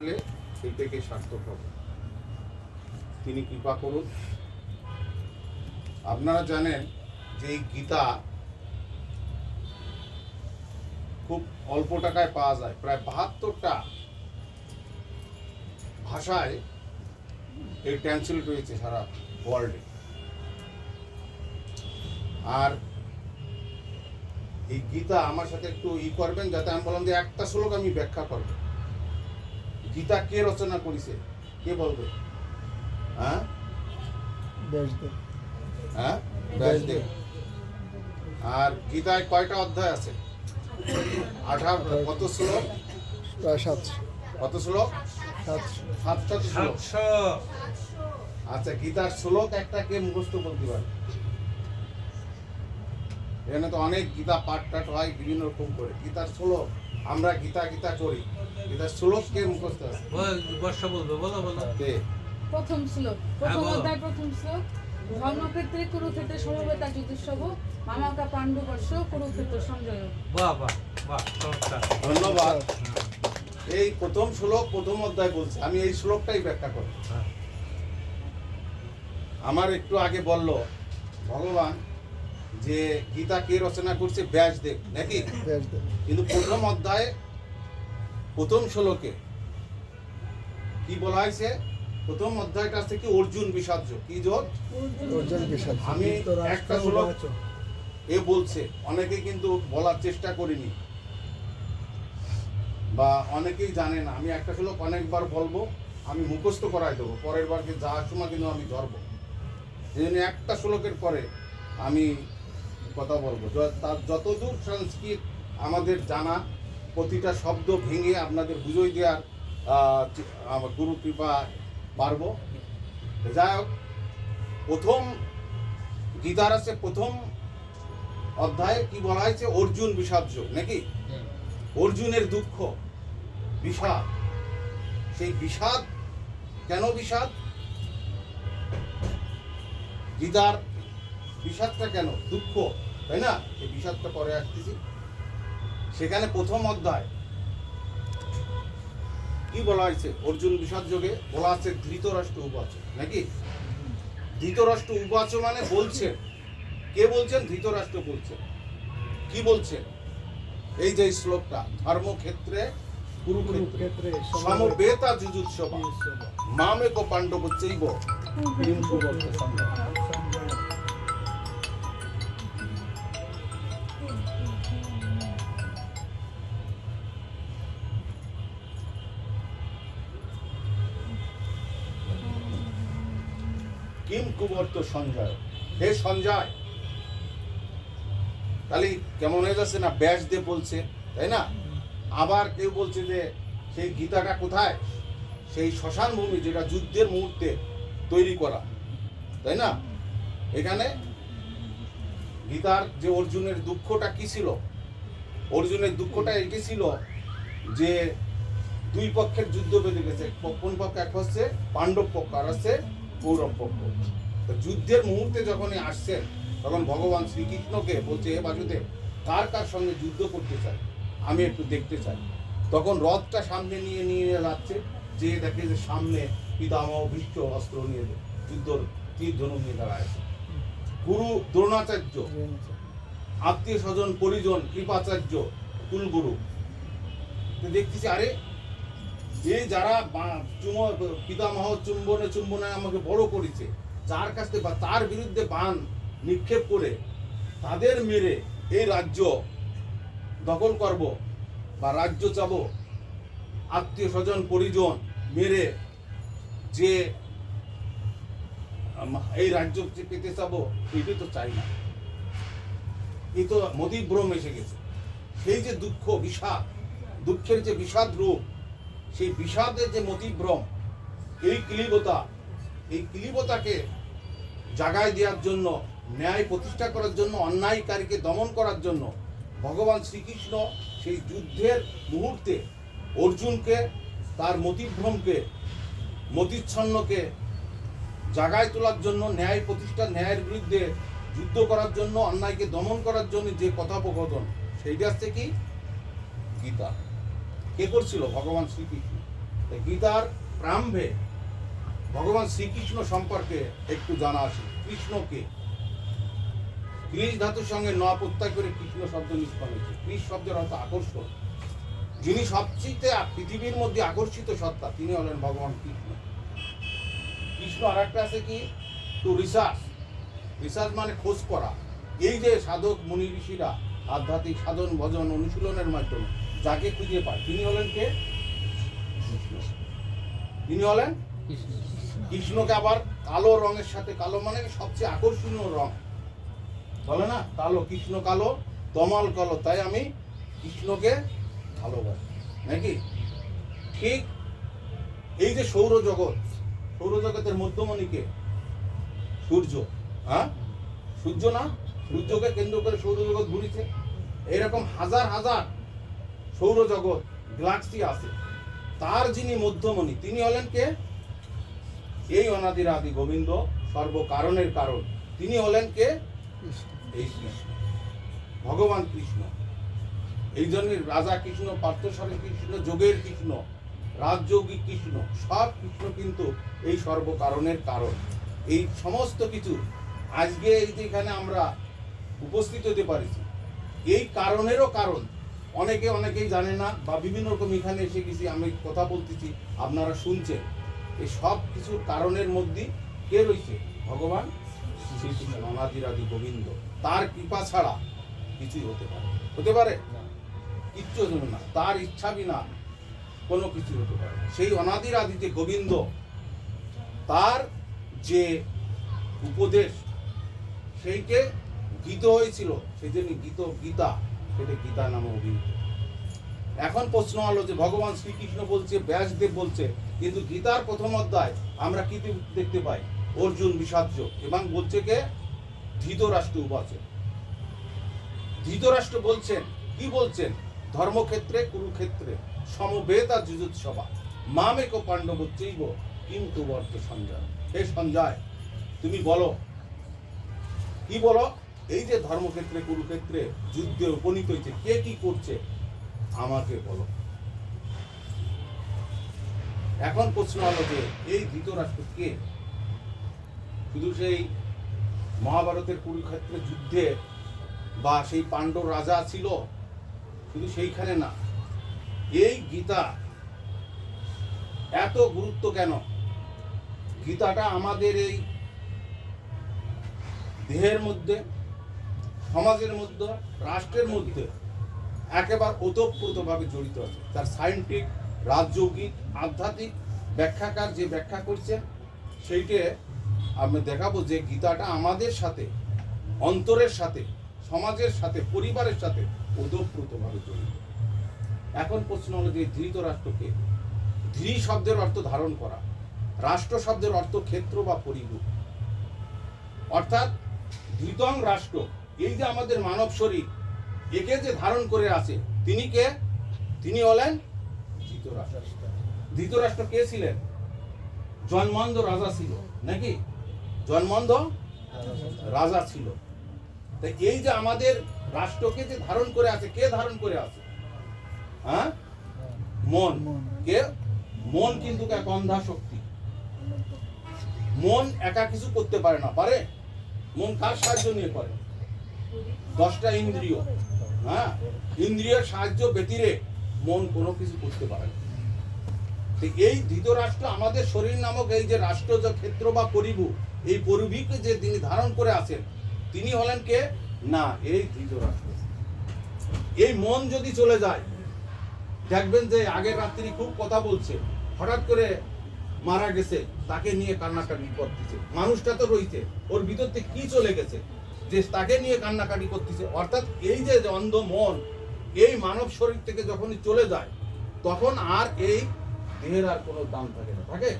সেইটাকে সার্থক হবে। তিনি কৃপা করুন। আপনারা জানেন যে এই গীতা খুব অল্প টাকায় পাওয়া যায়, প্রায় 72টা ভাষায় এই ট্রান্সলেট হয়েছে সারা ওয়ার্ল্ডে। আর এই গীতা আমার সাথে একটু করবেন, যাতে আমি বললাম যে একটা শ্লোক আমি ব্যাখ্যা করব। গীতা কে রচনা করেছে, কে বলবে? হ্যাঁ, ব্যাসদেব। আর গীতায় কয়টা অধ্যায় আছে? 18। কত শ্লোক? প্রায় 700। কত শ্লোক? 700। আচ্ছা, গীতার শ্লোক একটা কে মুখস্থ বলতে পারে? এখানে তো অনেক গীতা পাঠ টাঠ হয় বিভিন্ন রকম করে। গীতার শ্লোক, আমরা গীতা গীতা করি, গীতার শ্লোক কে মুখস্থ আছে? বর্ষা বলবে, বলো বলো। কে? প্রথম শ্লোক, প্রথম অধ্যায়, প্রথম শ্লোক। ধর্মক্ষেত্রে কুরুক্ষেত্রে সমবেতা যুধিষ্ঠির, মামাকা পাণ্ডবর্ষ কুরুক্ষেত্র সঞ্জয়। বাহ বাহ বাহ, চমৎকার, ধন্যবাদ। এই প্রথম শ্লোক প্রথম অধ্যায় বলছে, আমি এই শ্লোকটাই ব্যাখ্যা করব। আমার একটু আগে বলল ভগবান যে গীতা কে রচনা করছে? ব্যাসদেব, নাকি? কিন্তু প্রথম অধ্যায়ে প্রথম শ্লোকে কি বলা হয়েছে? প্রথম অধ্যায়টা আছে কি? অর্জুন বিষাদ্য। কি জোর? অর্জুন বিষাদ্য। আমি একটা শ্লোক এ বলছে, অনেকে কিন্তু বলার চেষ্টা করিনি বা অনেকেই জানে না। আমি একটা শ্লোক অনেকবার বলবো, আমি মুখস্থ করাই দেবো, পরের বারকে যাওয়ার সময় কিন্তু আমি ধরবো। এই জন্য একটা শ্লোকের পরে আমি কথা বলবো। তার যতদূর সংস্কৃত আমাদের জানা, প্রতিটা শব্দ ভেঙে আপনাদের বুঝিয়ে দেওয়ার আমার গুরু কৃপা পারবো। যাই হোক, প্রথম গীতার আছে প্রথম অধ্যায়ে কি বলা হয়েছে? অর্জুন বিষাদ্য, নাকি? অর্জুনের দুঃখ, বিষাদ। সেই বিষাদ কেন? বিষাদ গীতার বিষাদটা কেন? দুঃখ, তাই না? এই বিষাদটা পরে আসতেছি। সেখানে প্রথম অধ্যায় কি বলা হয়েছে? অর্জুন বিষাদ যোগে বলা আছে ধৃতরাষ্ট্র উবাচ, নাকি? ধৃতরাষ্ট্র উবাচ মানে বলছেন, কে বলছেন? ধৃতরাষ্ট্র বলছেন। কি বলছেন? এই যে শ্লোকটা, ধর্মক্ষেত্রে কুরুক্ষেত্রে সমবেতা যুযুৎসব মামেক পাণ্ডব চৈব হিংসুবর্ত সঞ্জয়। কিম কুবর্ত সঞ্জয়, হে সঞ্জয়। তাহলে কেমন হয়ে যাচ্ছে না? ব্যাসদেব বলছে, তাই না? আবার কেউ বলছে যে সেই গীতাটা কোথায়? সেই শ্মশান ভূমি, যেটা যুদ্ধের মুহূর্তে তৈরি করা, তাই না? এখানে গীতার যে অর্জুনের দুঃখটা কি ছিল? অর্জুনের দুঃখটা এটি ছিল যে দুই পক্ষের যুদ্ধ বেঁধে গেছে। কোন পক্ষ? এক হচ্ছে পাণ্ডব পক্ষ, আর হচ্ছে কৌরব পক্ষ। যুদ্ধের মুহূর্তে যখনই আসছেন, তখন ভগবান শ্রীকৃষ্ণকে বলছে, হে বাসুদেব, কার কার সঙ্গে যুদ্ধ করতে চাই, আমি একটু দেখতে চাই। তখন রথটা সামনে নিয়ে নিয়ে যাচ্ছে, যে দেখে যে সামনে পিতামহ ভীষ্ম অস্ত্র নিয়ে যুদ্ধ তীর ধনুক নিয়ে দাঁড়ায় আছে। গুরু দ্রোণাচার্য, আত্মীয় স্বজন পরিজন কৃপাচার্য, কুলগুরু। দেখতেছি, আরে এই যারা পিতামহ চুম্বনে চুম্বনে আমাকে বড় করেছে, যার কাছ থেকে বা তার বিরুদ্ধে বাণ নিক্ষেপ করে তাদের মেরে এই রাজ্য দখল করব বা রাজ্য চাব, আত্মীয় স্বজন পরিজন মেরে যে এই রাজ্য পেতে চাবো, এটি তো চাই না। এই তো মতিভ্রম এসে গেছে। সেই যে দুঃখ, বিষাদ, দুঃখের যে বিষাদ রূপ, সেই বিষাদের যে মতিভ্রম, এই ক্লিবতা, এই ক্লিবতাকে জাগায় দেওয়ার জন্য, ন্যায় প্রতিষ্ঠা করার জন্য, অন্যায়কারীকে দমন করার জন্য ভগবান শ্রীকৃষ্ণ সেই যুদ্ধের মুহূর্তে অর্জুনকে, তার মতিভ্রমকে, মতিচ্ছন্নকে জাগায় তোলার জন্য, ন্যায় প্রতিষ্ঠা, ন্যায়ের বিরুদ্ধে যুদ্ধ করার জন্য, অন্যায়কে দমন করার জন্য যে কথোপকথন, সেইটা হচ্ছে কি? গীতা। কে করছিল? ভগবান শ্রীকৃষ্ণ। এই গীতার প্রারম্ভে ভগবান শ্রীকৃষ্ণ সম্পর্কে একটু জানা আছে। কৃষ্ণকে ক্রিস ধাতুর সঙ্গে ন প্রত্যয় করে কৃষ্ণ শব্দ নিষ্পন্ন হয়েছে। ক্রিস শব্দের অর্থ আকর্ষণ। যিনি সবচেয়ে পৃথিবীর মধ্যে আকর্ষিত সত্তা তিনি হলেন ভগবান কৃষ্ণ। কৃষ্ণ আর একটা আছে কি, টু রিসার্চ। রিসার্চ মানে খোঁজ করা। এই যে সাধক মুনি ঋষিরা আধ্যাত্মিক সাধন ভজন অনুশীলনের মাধ্যমে যাকে খুঁজে পায় তিনি হলেন কে? তিনি হলেন কৃষ্ণকে আবার কালো রঙের সাথে, কালো মানে সবচেয়ে আকর্ষণীয় রং বলে না, কালো, কৃষ্ণ কালো, তমাল কালো, তাই আমি কৃষ্ণকে ভালোবাসি, নাকি? ঠিক এই যে সৌরজগৎ, সৌরজগতের মধ্যমণিকে সূর্য, হ্যাঁ সূর্য না, সূর্যকে কেন্দ্র করে সৌরজগৎ ঘুরেছে। এরকম হাজার হাজার সৌরজগৎ গ্যালাক্সি আছে। তার যিনি মধ্যমণি তিনি হলেন কে? এই অনাদির আদি গোবিন্দ, সর্বকারণের কারণ তিনি হলেন কে? এই কৃষ্ণ, ভগবান কৃষ্ণ। এই জন্য রাজা কৃষ্ণ, পার্থসারথী কৃষ্ণ, যোগের কৃষ্ণ, রাজযোগী কৃষ্ণ, সব কৃষ্ণ কিন্তু এই সর্বকারণের কারণ। এই সমস্ত কিছু আজকে এই যে এখানে আমরা উপস্থিত হতে পারছি এই কারণেরও কারণ অনেকেই জানে না, বা বিভিন্ন রকম এখানে এসে গেছি আমি কথা বলতেছি আপনারা শুনছেন। এই সব কিছুর কারণের মধ্যে কে রয়েছে? ভগবান শ্রীকৃষ্ণ, অনাদির আদি গোবিন্দ। তার কৃপা ছাড়া কিছুই হতে পারে কিচ্ছু হতে না। তার ইচ্ছা বিনা কোনো কিছু হতে পারে। সেই অনাদির আদি যে গোবিন্দ, তার যে উপদেশ সেইকে গীত হয়েছিল, সেই জন্য গীতা, সেটা গীতা নামে অভিহিত। এখন প্রশ্ন হলো যে ভগবান শ্রীকৃষ্ণ বলছে, ব্যাসদেব বলছে, কিন্তু গীতার প্রথম অধ্যায় আমরা কি দেখতে পাই? অর্জুন বিষাদ্য, এবং বলছে কে? ধৃতরাষ্ট্র উবাচে। ধৃতরাষ্ট্র বলছেন, কি বলছেন? ধর্মক্ষেত্রে কুরুক্ষেত্রে সমবেত আর যুযুৎসবা মামেক পাণ্ডবচ্চৈব কিন্তু বর্ত সঞ্জয়। হে সঞ্জয়, তুমি বলো, কি বলো? এই যে ধর্মক্ষেত্রে কুরুক্ষেত্রে যুদ্ধে উপনীত হয়েছে, কে কি করছে আমাকে বলো। এখন প্রশ্ন হলো যে এই ধৃতরাষ্ট্র কে? শুধু সেই মহাভারতের কুরুক্ষেত্রে যুদ্ধে বা সেই পাণ্ডব রাজা ছিল শুধু সেইখানে না। এই গীতা এত গুরুত্ব কেন? গীতাটা আমাদের এই দেহের মধ্যে, সমাজের মধ্যে, রাষ্ট্রের মধ্যে একেবারে ওতপ্রোতভাবে জড়িত আছে। তার সায়েন্টিফিক, রাজযৌগিক, আধ্যাত্মিক ব্যাখ্যাকার যে ব্যাখ্যা করছেন সেইটে আমি দেখাবো যে গীতাটা আমাদের সাথে, অন্তরের সাথে, সমাজের সাথে, পরিবারের সাথে ওতপ্রোতভাবে জড়িত। এখন প্রশ্ন হলো যে ধৃতরাষ্ট্রকে, ধৃ শব্দের অর্থ ধারণ করা, রাষ্ট্র শব্দের অর্থ ক্ষেত্র বা পরিভূ, অর্থাৎ ধৃতং রাষ্ট্র। এই যে আমাদের মানব শরীর, একে যে ধারণ করে আছে তিনি কে? তিনি হলেন ধৃতরাষ্ট্র। ধৃতরাষ্ট্র কে ছিলেন? জন্মন্ধ রাজা ছিল, নাকি? জন্মন্ধ রাজা ছিল। তাই এই যে আমাদের রাষ্ট্রকে যে ধারণ করে আছে, কে ধারণ করে আছে? হ্যাঁ, মন। কে? মন কিন্তু এক অন্ধা শক্তি। মন একা কিছু করতে পারে না। পারে? মন কার সাহায্য নিয়ে করে? 10টা ইন্দ্রিয়, হ্যাঁ, ইন্দ্রিয়ের সাহায্য ব্যতিরে মন কোনো কিছু করতে পারে না। এই ধৃতরাষ্ট্র আমাদের শরীর নামক এই যে রাষ্ট্র, যে ক্ষেত্র বা পরিভূ, এই পরিভূকে যে তিনি ধারণ করে আছেন তিনি হলেন কে? না, এই ধৃতরাষ্ট্র। এই মন যদি চলে যায়, দেখবেন যে আগের রাত্রি খুব কথা বলছে, হঠাৎ করে মারা গেছে, তাকে নিয়ে কান্নাকাটি করতেছে। মানুষটা তো রয়েছে, ওর ভিতর থেকে কি চলে গেছে যে তাকে নিয়ে কান্নাকাটি করতেছে। অর্থাৎ এই যে অন্ধ মন এই মানব শরীর থেকে যখনই চলে যায় তখন আর এই দেহের আর কোনো দাম থাকে না, থাকে?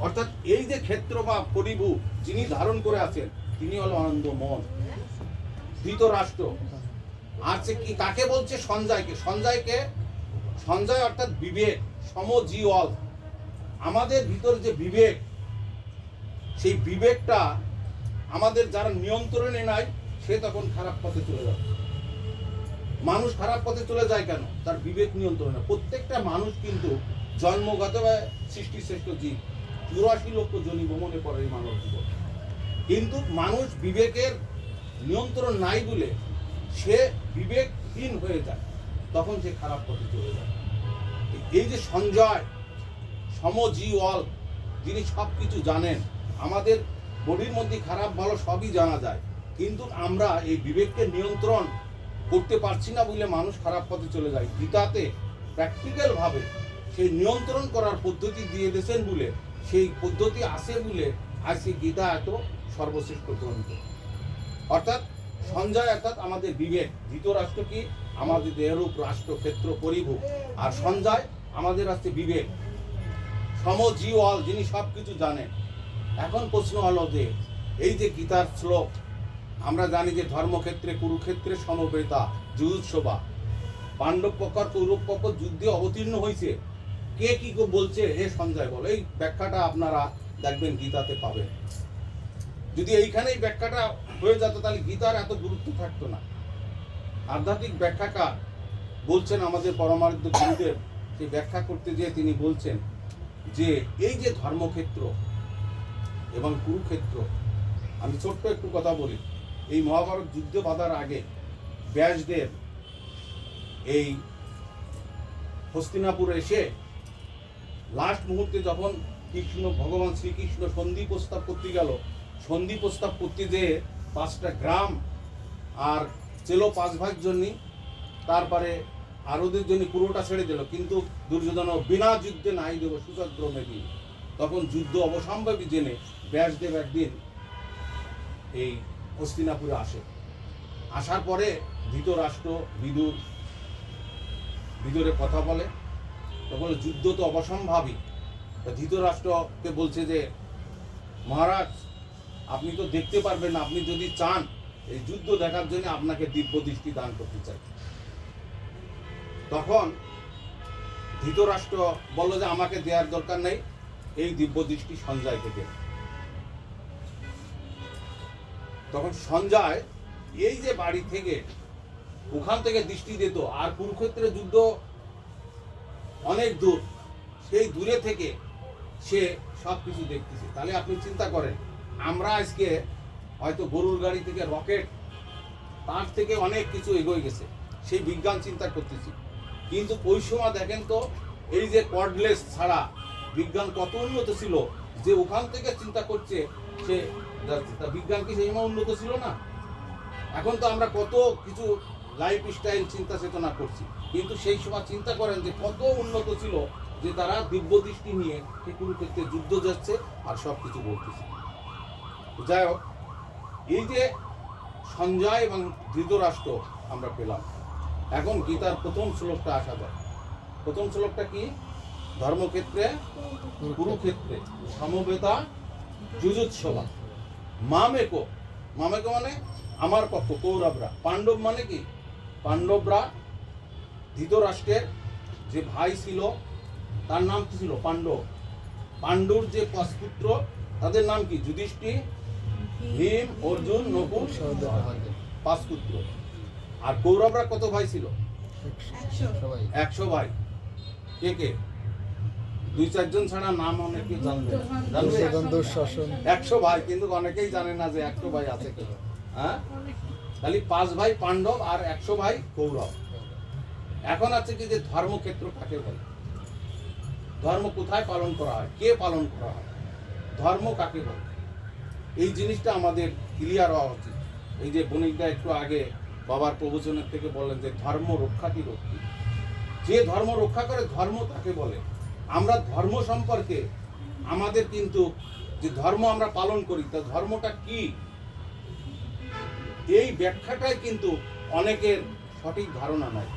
অর্থাৎ এই যে ক্ষেত্র বা পরিভূ যিনি ধারণ করে আছেন তিনি হলো অন্ধ মন, ধৃতরাষ্ট্র। আর সে কি কাকে বলছে? সঞ্জয়কে। সঞ্জয়কে, সঞ্জয় অর্থাৎ বিবেক, সমজীবল। আমাদের ভিতর যে বিবেক, সেই বিবেকটা আমাদের যারা নিয়ন্ত্রণে নাই সে তখন খারাপ পথে চলে যাবে। মানুষ খারাপ পথে চলে যায় কেন? তার বিবেক নিয়ন্ত্রণে। প্রত্যেকটা মানুষ কিন্তু জন্মগতভাবে সৃষ্টিশ্রেষ্ঠ জীব, 84 লক্ষ জনি ভ্রমণে পড়ে এই মানব জীবন। কিন্তু মানুষ বিবেকের নিয়ন্ত্রণ নাই বলে সে বিবেকহীন হয়ে যায়, তখন সে খারাপ পথে চলে যায়। এই যে সঞ্জয় সমজীওয়াল, যিনি সব কিছু জানেন, আমাদের বডির মধ্যে খারাপ ভালো সবই জানা যায়, কিন্তু আমরা এই বিবেককে নিয়ন্ত্রণ করতে পারছি না বলে মানুষ খারাপ পথে চলে যায়। গীতাতে প্র্যাকটিক্যাল ভাবে সেই নিয়ন্ত্রণ করার পদ্ধতি দিয়ে দিয়েছেন বলে, সেই পদ্ধতি আছে বলে আজ সেই গীতা এত সর্বশ্রেষ্ঠ গ্রন্থ। অর্থাৎ সঞ্জয় অর্থাৎ আমাদের বিবেক, ধৃতরাষ্ট্র কি আমাদের দেহরূপ রাষ্ট্র ক্ষেত্র পরিভূ, আর সঞ্জয় আমাদের আছে বিবেক সমজীওয়াল, যিনি সব কিছু জানেন। এখন প্রশ্ন হলো যে এই যে গীতার শ্লোক, আমরা জানি যে ধর্মক্ষেত্রে কুরুক্ষেত্রে সমবেতা যুযুৎসবা, পাণ্ডব পক্ষ আর কৌরব পক্ষ যুদ্ধে অবতীর্ণ হয়েছে, কে কি বলছে হে সঞ্জয় বল। এই ব্যাখ্যাটা আপনারা দেখবেন গীতাতে পাবেন। যদি এইখানেই ব্যাখ্যাটা হয়ে যেত তাহলে গীতার এত গুরুত্ব থাকতো না। আধ্যাত্মিক ব্যাখ্যাকার বলছেন আমাদের পরমারাধ্য গুরুদেব, সেই ব্যাখ্যা করতে গিয়ে তিনি বলছেন যে এই যে ধর্মক্ষেত্র এবং কুরুক্ষেত্র, আমি ছোট্ট একটু কথা বলি। এই মহাভারত যুদ্ধ বাঁধার আগে ব্যাসদেব এই হস্তিনাপুরে এসে লাস্ট মুহূর্তে যখন কৃষ্ণ ভগবান শ্রীকৃষ্ণ সন্ধি প্রস্তাব করতে গেল, সন্ধি প্রস্তাব করতে যেয়ে 5টা গ্রাম আর ছিল 5 ভাইয়ের জন্য, তারপরে আরোদের জন্য পুরোটা ছেড়ে দিল, কিন্তু দুর্যোধন বিনা যুদ্ধে নাই দেব সুচদ্রমে দিন। তখন যুদ্ধ অবসম্ভাবী জেনে ব্যাসদেব একদিন এই হস্তিনাপুরে আসে। আসার পরে ধৃতরাষ্ট্র বিদুরে কথা বলে, তখন যুদ্ধ তো অবসম্ভাবী। ধৃতরাষ্ট্রকে বলছে যে মহারাজ আপনি তো দেখতে পারবেন না, আপনি যদি চান এই যুদ্ধ দেখার জন্য আপনাকে দিব্য দৃষ্টি দান করতে চাই। তখন ধৃতরাষ্ট্র বলল যে আমাকে দেওয়ার দরকার নেই, এই দিব্য দৃষ্টি সঞ্জয়কে দেন। তখন সঞ্জয় এই যে বাড়ি থেকে ওখান থেকে দৃষ্টি দিত, আর কুরুক্ষেত্রের যুদ্ধ অনেক দূর, সেই দূরে থেকে সে সব কিছু দেখতেছে। তাহলে আপনি চিন্তা করেন, আমরা আজকে হয়তো গরুর গাড়ি থেকে রকেট, তার থেকে অনেক কিছু এগিয়ে গেছে, সেই বিজ্ঞান চিন্তা করতেছি। কিন্তু ওই সময় দেখেন তো এই যে কর্ডলেস ছাড়া বিজ্ঞান কত উন্নত ছিল, যে ওখান থেকে চিন্তা করছে সে তা বিজ্ঞান কি সেই সময় উন্নত ছিল না? এখন তো আমরা কত কিছু লাইফ স্টাইল চিন্তা চেতনা করছি, কিন্তু সেই সময় চিন্তা করেন যে কত উন্নত ছিল, যে তারা দিব্য দৃষ্টি নিয়ে সেই কুরুক্ষেত্রে যুদ্ধ যাচ্ছে আর সব কিছু বলতেছে। যাই হোক, এই যে সঞ্জয় এবং ধৃতরাষ্ট্র আমরা পেলাম। এখন গীতার প্রথম শ্লোকটা আসা যায়। প্রথম শ্লোকটা কি? ধর্মক্ষেত্রে কুরুক্ষেত্রে সমবেতা যুযুৎসবা মামেকো। মামেকো মানে আমার পক্ষ, কৌরবরা। পাণ্ডব মানে কি? পাণ্ডবরা ধৃতরাষ্ট্রের যে ভাই ছিল তার নাম কি ছিল? পাণ্ডব। পাণ্ডুর যে 5 পুত্র তাদের নাম কি? যুধিষ্ঠির, ভীম, অর্জুন, নকুল, সহদেব। 5 পুত্র। আর কৌরবরা কত ভাই ছিল? 100 ভাই। কে কে? 2-4 জন ছাড়া নাম অনেকে জানবে। 100 ভাই, কিন্তু অনেকেই জানে না যে 100 ভাই আছে কেন। হ্যাঁ, তাহলে 5 ভাই পাণ্ডব আর 100 ভাই কৌরব। এখন আছে কি যে ধর্মক্ষেত্র কাকে বলে? ধর্ম কোথায় পালন করা হয়, কে পালন করা হয়, ধর্ম কাকে বলে, এই জিনিসটা আমাদের ক্লিয়ার হওয়া উচিত। এই যে বণিকদা একটু আগে বাবার প্রবচনের থেকে বললেন যে ধর্ম রক্ষাতি রক্ষী, যে ধর্ম রক্ষা করে ধর্ম তাকে বলে। আমরা ধর্ম সম্পর্কে আমাদের কিন্তু যে ধর্ম আমরা পালন করি, তা ধর্মটা কি, এই ব্যাখ্যাটাই কিন্তু অনেকের সঠিক ধারণা নাই।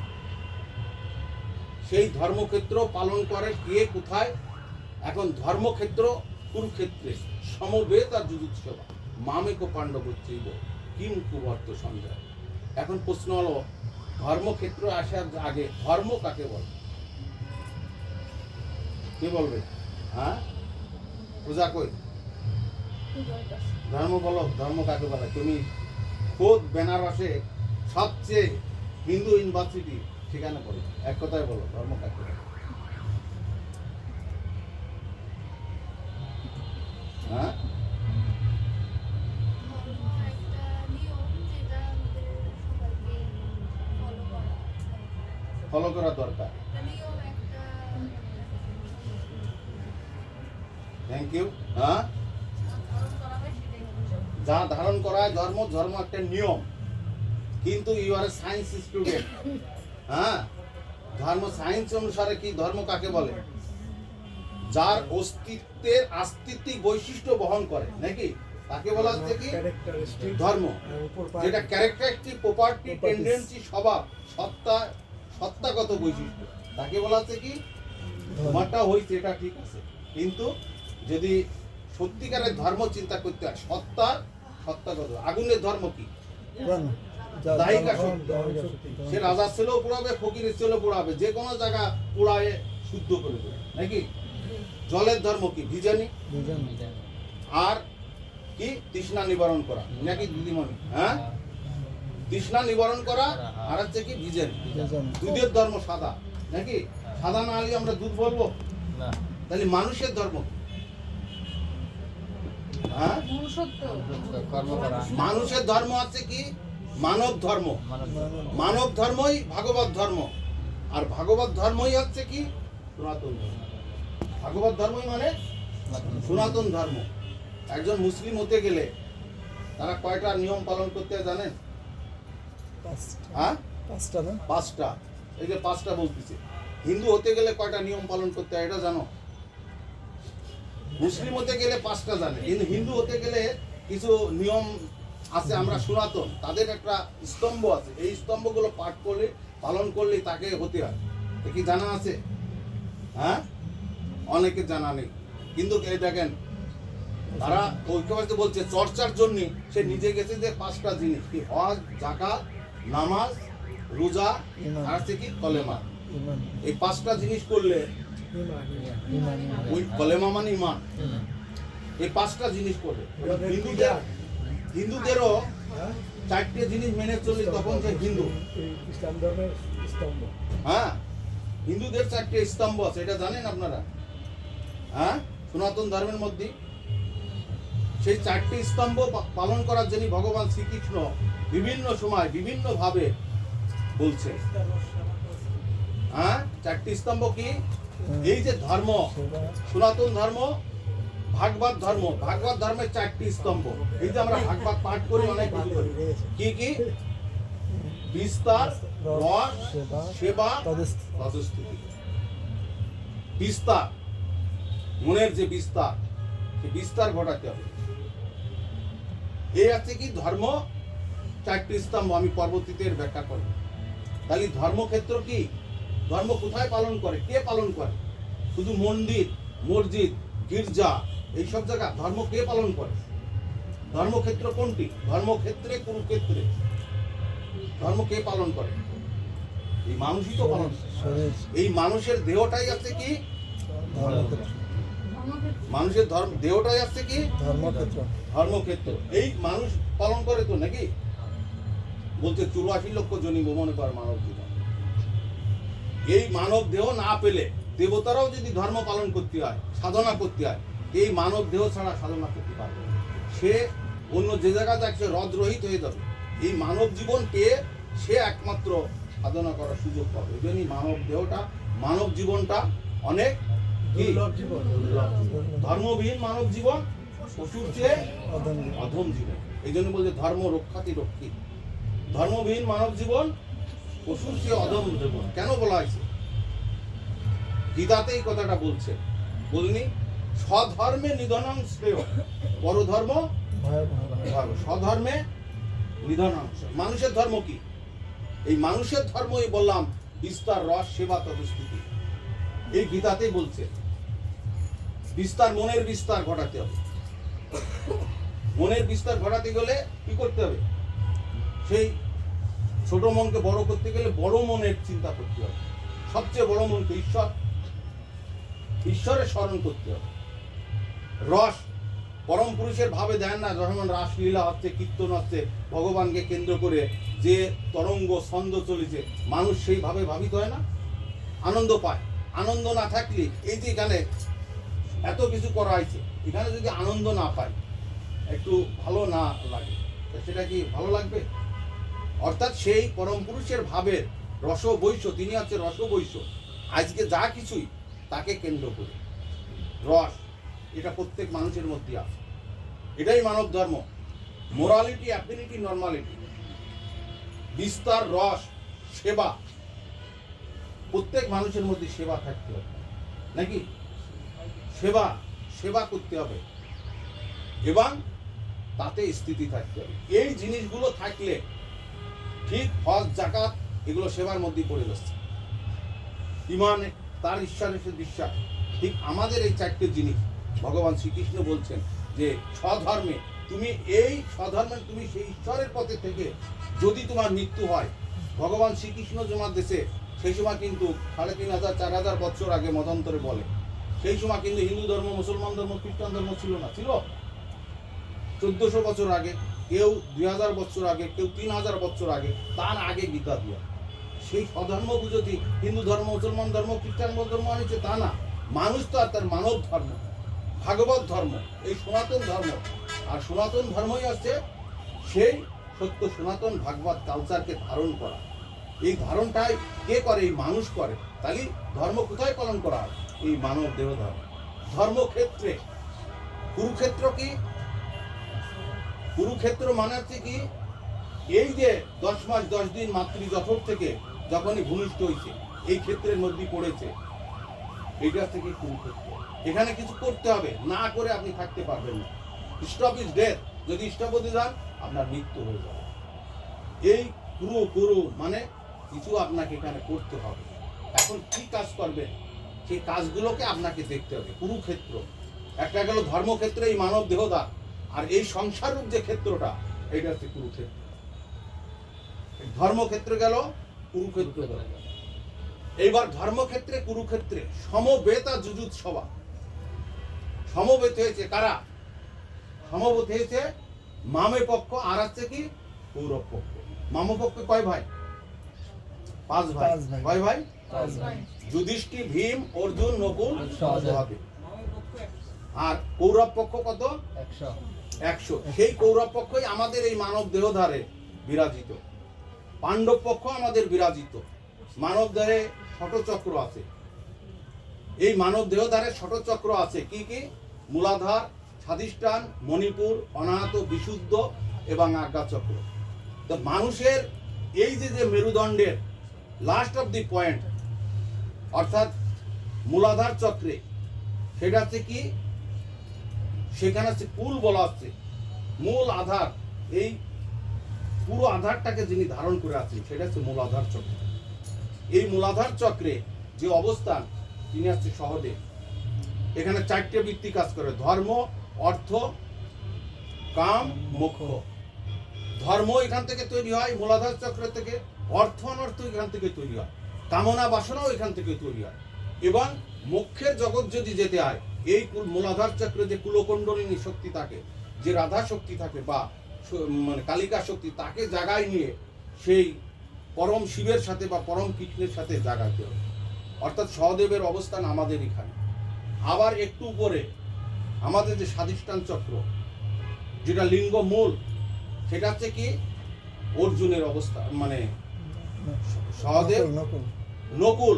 সেই ধর্মক্ষেত্র পালন করে কে কোথায়? এখন ধর্মক্ষেত্র কুরুক্ষেত্রে সমবেত আর যুযুৎসবা মামেকো পাণ্ডবচ্চৈব কিম কুবর্ত সঞ্জয়। এখন প্রশ্ন হলো, ধর্মক্ষেত্র আসার আগে ধর্ম কাকে বলে? কে বলবে? হ্যাঁ, পূজা কই? ধর্ম বলো, ধর্ম কাকে বলে? তুমি খোদ বেনারসে সবচেয়ে হিন্দু ইউনিভার্সিটি সেখানে পড়ো, এক কথায় বলো ধর্ম কাকে বলে? ফলো করা দরকার। Thank you. হ্যাঁ, যা ধারণ করা হয় ধর্ম, ধর্ম একটা নিয়ম, কিন্তু ইউ আর সায়েন্স স্টুডেন্ট। হ্যাঁ, ধর্ম সায়েন্স অনুসারে কি ধর্ম কাকে বলে? যার অস্তিত্বের আস্তিত্বিক বৈশিষ্ট্য বহন করে, নাকি তাকে বলা হচ্ছে কি ধর্ম। যেটা ক্যারেক্টারিস্টিক, প্রপার্টি, টেন্ডেন্সি, স্বভাব, সত্তা, সত্তাগত বৈশিষ্ট্য, তাকে বলা হচ্ছে কি তোমারটা হয়েছে এটা ঠিক আছে, কিন্তু যদি সত্যিকারের ধর্ম চিন্তা করতে হয়, সত্তাগত। আগুনের ধর্ম কি? দাহিকা শক্তি। সে রাজার ছেলেও পোড়াবে, ফকিরের ছেলেও পোড়াবে, যে কোনো জায়গা পোড়ায় শুদ্ধ করে দেবে, নাকি? জলের ধর্ম কি? ভিজানি। আর কি? তৃষ্ণা নিবারণ করা, নাকি দিদিমণি? হ্যাঁ, তৃষ্ণা নিবারণ করা। আর হচ্ছে কি? ভিজানি। দুধের ধর্ম সাদা, নাকি? সাদা না হলে আমরা দুধ বলবো? তাহলে মানুষের ধর্ম কি? হ্যাঁ, মানুষের ধর্ম আছে কি? মানব ধর্ম। মানব ধর্মই ভাগবত ধর্ম, আর ভাগবত ধর্মই হচ্ছে কি? সনাতন ধর্ম। ভাগবত ধর্মই মানে সনাতন ধর্ম। একজন মুসলিম হতে গেলে তারা কয়টা নিয়ম পালন করতে হয় জানেন? হ্যাঁ, 5টা। এই যে 5টা বলতেছে। হিন্দু হতে গেলে কয়টা নিয়ম পালন করতে হয় এটা জানো? মুসলিম হতে গেলে 5টা জানে, কিন্তু হিন্দু হতে গেলে কিছু নিয়ম আছে। আমরা সনাতন, তাদের একটা স্তম্ভ আছে, এই স্তম্ভগুলো পাঠ করলে, পালন করলে তাকে হতে হয়। এ কি জানা আছে? হ্যাঁ, অনেকে জানা নেই, কিন্তু এই দেখেন তারা ঐক্যবাদে বলছে চর্চার জন্য সে নিজে গেছে যে 5টা জিনিস কি? হজ, যাকাত, নামাজ, রোজা, আর হচ্ছে কি কলেমা। এই 5টা জিনিস করলে, ওই কলেমা মানে ইমান, এই 5টা জিনিস করলে হিন্দুদেরও 4টে জিনিস মেনে চলে, তখন সে হিন্দু। ইসলাম ধর্মের স্তম্ভ। হ্যাঁ, হিন্দুদের 4টে স্তম্ভ আছে, এটা জানেন আপনারা? হ্যাঁ, সনাতন ধর্মের মধ্যে সেই 4টে স্তম্ভ পালন করার জন্য ভগবান শ্রীকৃষ্ণ বিভিন্ন সময় বিভিন্ন ভাবে বলছে। হ্যাঁ, 4টে স্তম্ভ কি? এই যে ধর্ম, সনাতন ধর্ম, ভাগবত ধর্ম। ভাগবত ধর্মের 4টে স্তম্ভ। এই যে আমরা ভাগবত পাঠ করি, অনেক কিছু করি। কি কি? বিস্তার, রস, সেবা, তদস্তুতি। বিস্তার, মনের যে বিস্তার, সেই বিস্তার ঘটাতে হবে। এই আছে কি ধর্ম 4টে স্তম্ভ। আমি পরবর্তীতে এর ব্যাখ্যা করব। তাহলে ধর্মক্ষেত্র কি? ধর্ম কোথায় পালন করে? কে পালন করে? শুধু মন্দির, মসজিদ, গির্জা, এইসব জায়গা ধর্ম কে পালন করে? ধর্মক্ষেত্র কোনটি? ধর্মক্ষেত্রে, কুরুক্ষেত্রে ধর্ম কে পালন করে? এই মানুষই তো পালন করে। এই মানুষের দেহটাই আছে কি? মানুষের দেহটাই আছে কি? ধর্মক্ষেত্র। এই মানুষ পালন করে তো, নাকি? বলতে 84 লক্ষ জনি মনে করে মানব জীবন। এই মানব দেহ না পেলে দেবতারাও যদি ধর্ম পালন করতে হয়, সাধনা করতে হয়, এই মানব দেহ ছাড়া সাধনা করতে পারবে না। সে অন্য যে জায়গা যাচ্ছে রদরহিত হয়ে যাবে। এই মানব জীবন পেয়ে সে একমাত্র সাধনা করার সুযোগ পাবে। এই জন্যই মানব জীবনটা অনেক ধর্মবিহীন মানব জীবন পশুর চেয়ে অধম জীবন। এই জন্য বলছে ধর্ম রক্ষাতি রক্ষী। ধর্মবিহীন মানব জীবন পশুর চেয়ে অধম জীবন। কেন বলা হয়েছে? গীতাতে এই কথাটা বলছে, বলিনি? স্বধর্মে নিধনাং শ্রেয়, পরধর্ম স্বধর্মে নিধনাং। মানুষের ধর্ম কি? এই মানুষের ধর্মই বললাম বিস্তার, রস, সেবা, তদস্তুতি। এই গীতাতেই বলছে বিস্তার, মনের বিস্তার ঘটাতে হবে। মনের বিস্তার ঘটাতে গেলে কি করতে হবে? সেই ছোট মনকে বড় করতে গেলে বড় মনের চিন্তা করতে হবে। সবচেয়ে বড় মনকে ঈশ্বরের স্মরণ করতে হবে। রস, পরম পুরুষের ভাবে দেন না, যখন রাসলীলা হচ্ছে, কীর্তন হচ্ছে, ভগবানকে কেন্দ্র করে যে তরঙ্গ ছন্দ চলেছে, মানুষ সেইভাবে ভাবিত হয় না, আনন্দ পায়। আনন্দ না থাকলে, এই যে এখানে এত কিছু করা হয়েছে, এখানে যদি আনন্দ না পাই, একটু ভালো না লাগে, সেটা কি ভালো লাগবে? অর্থাৎ সেই পরম পুরুষের ভাবের রসবৈশ্য, তিনি হচ্ছে রসবৈশ্য। আজকে যা কিছুই তাকে কেন্দ্র করে রস, এটা প্রত্যেক মানুষের মধ্যে আছে। এটাই মানব ধর্ম। মোরালিটি, অ্যাফিনিটি, নর্মালিটি, বিস্তার, রস, সেবা। প্রত্যেক মানুষের মধ্যে সেবা থাকতে হবে, নাকি? সেবা সেবা করতে হবে এবং তাতে স্থিতি থাকতে হবে। এই জিনিসগুলো থাকলে ঠিক হজ, জাকাত এগুলো সেবার মধ্যেই পড়ে যাচ্ছে। ইমান, তার ঈশ্বরের বিশ্বাস, ঠিক আমাদের এই চারটে জিনিস ভগবান শ্রীকৃষ্ণ বলছেন যে স্বধর্মে তুমি, এই স্বধর্মে তুমি সেই ঈশ্বরের পথে থেকে যদি তোমার মৃত্যু হয়, ভগবান শ্রীকৃষ্ণ তোমার দেশে সেই সময় কিন্তু 3500 4000 বছর আগে মতান্তরে বলে, সেই সময় কিন্তু হিন্দু ধর্ম, মুসলমান ধর্ম, খ্রিস্টান ধর্ম ছিল না, ছিল 1400 বছর আগে, কেউ 2000 বছর আগে, কেউ 3000 বছর আগে, তার আগে গীতা দিয়া। সেই স্বধর্ম যদি হিন্দু ধর্ম, মুসলমান ধর্ম, খ্রিস্টান ধর্ম আনিছে তা না, মানুষ তো আর তার মানব ধর্ম, ভাগবত ধর্ম, এই সনাতন ধর্ম। আর সনাতন ধর্মই হচ্ছে সেই সত্য সনাতন ভাগবত কালচারকে ধারণ করা। এই ধারণটাই কে করে? এই মানুষ করে। তাহলে ধর্ম কোথায় পালন করা হয়? এই মানব দেহ ধর্ম। ধর্মক্ষেত্রে কুরুক্ষেত্র কি? কুরুক্ষেত্র মানে হচ্ছে কি, এই যে 10 মাস 10 দিন মাতৃ জঠর থেকে যখনই ভূমিষ্ঠ হয়েছে, এই ক্ষেত্রের মধ্যে পড়েছে, এইটা থেকে কুরুক্ষেত্র। এখানে কিছু করতে হবে, না করে আপনি থাকতে পারবেন না। Stop is death. যদি স্টপ হতে যান, আপনার মৃত্যু হয়ে যাবে। এই কুরু মানে কিছু আপনাকে এখানে করতে হবে। এখন কি কাজ করবেন, সেই কাজগুলোকে আপনাকে দেখতে হবে। কুরুক্ষেত্র একটা গেল ধর্মক্ষেত্রে, এই মানব দেহদা, আর এই সংসার রূপ যে ক্ষেত্রটা, এইটা হচ্ছে কুরুক্ষেত্র। ধর্মক্ষেত্র গেল, কুরুক্ষেত্র গেল। এইবার ধর্মক্ষেত্রে, কুরুক্ষেত্রে সমবেতা যুযুৎসবা। সমবেত হয়েছে কারা? সমবেত হয়েছে মামে পক্ষ, আর আছে কি কৌরব পক্ষ। মাম পক্ষে কয় ভাই? 5 ভাই। কয় ভাই? 5 ভাই। যুধিষ্ঠির, ভীম, অর্জুন, নকুল, সহদেব। আর কৌরব পক্ষ কত? 100। সেই কৌরব পক্ষই আমাদের এই মানব দেহধারে বিরাজিত। পাণ্ডব পক্ষ আমাদের বিরাজিত। মানব দেহে ষটচক্র আছে। এই মানব দেহধারে ষটচক্র আছে কি কি? মূলাধার, স্বাধিষ্ঠান, মণিপুর, অনাহত, বিশুদ্ধ এবং আজ্ঞাচক্র। তো মানুষের এই যে মেরুদণ্ডের লাস্ট অফ দি পয়েন্ট, অর্থাৎ মূলাধার চক্রে, সেটা হচ্ছে কি, সেখানে হচ্ছে কুল বলা হচ্ছে, মূল আধার। এই পুরো আধারটাকে যিনি ধারণ করে আছেন, সেটা হচ্ছে মূলাধার চক্র। এই মূলাধার চক্রে যে অবস্থান, তিনি হচ্ছে সহদেব। এখানে 4টে বৃত্তি কাজ করে: ধর্ম, অর্থ, কাম, মোক্ষ। ধর্ম এখান থেকে তৈরি হয় মূলাধার চক্র থেকে, অর্থ অনর্থ এখান থেকে তৈরি হয়, কামনা বাসনাও এখান থেকে তৈরি হয়। এবং মোক্ষের জগৎ যদি যেতে হয়, এই মূলাধার চক্রে যে কুলকুণ্ডলিনী শক্তি থাকে, যে রাধা শক্তি থাকে বা মানে কালিকা শক্তি, তাকে জাগায় নিয়ে সেই পরম শিবের সাথে বা পরম কৃষ্ণের সাথে জাগাতে হবে। অর্থাৎ সহদেবের অবস্থান আমাদের এখানে। আবার একটু উপরে আমাদের যে স্বাধিষ্ঠান চক্র, যেটা লিঙ্গ মূল, সেটা হচ্ছে কি অর্জুনের অবস্থা, মানে সহদেব, নকুল।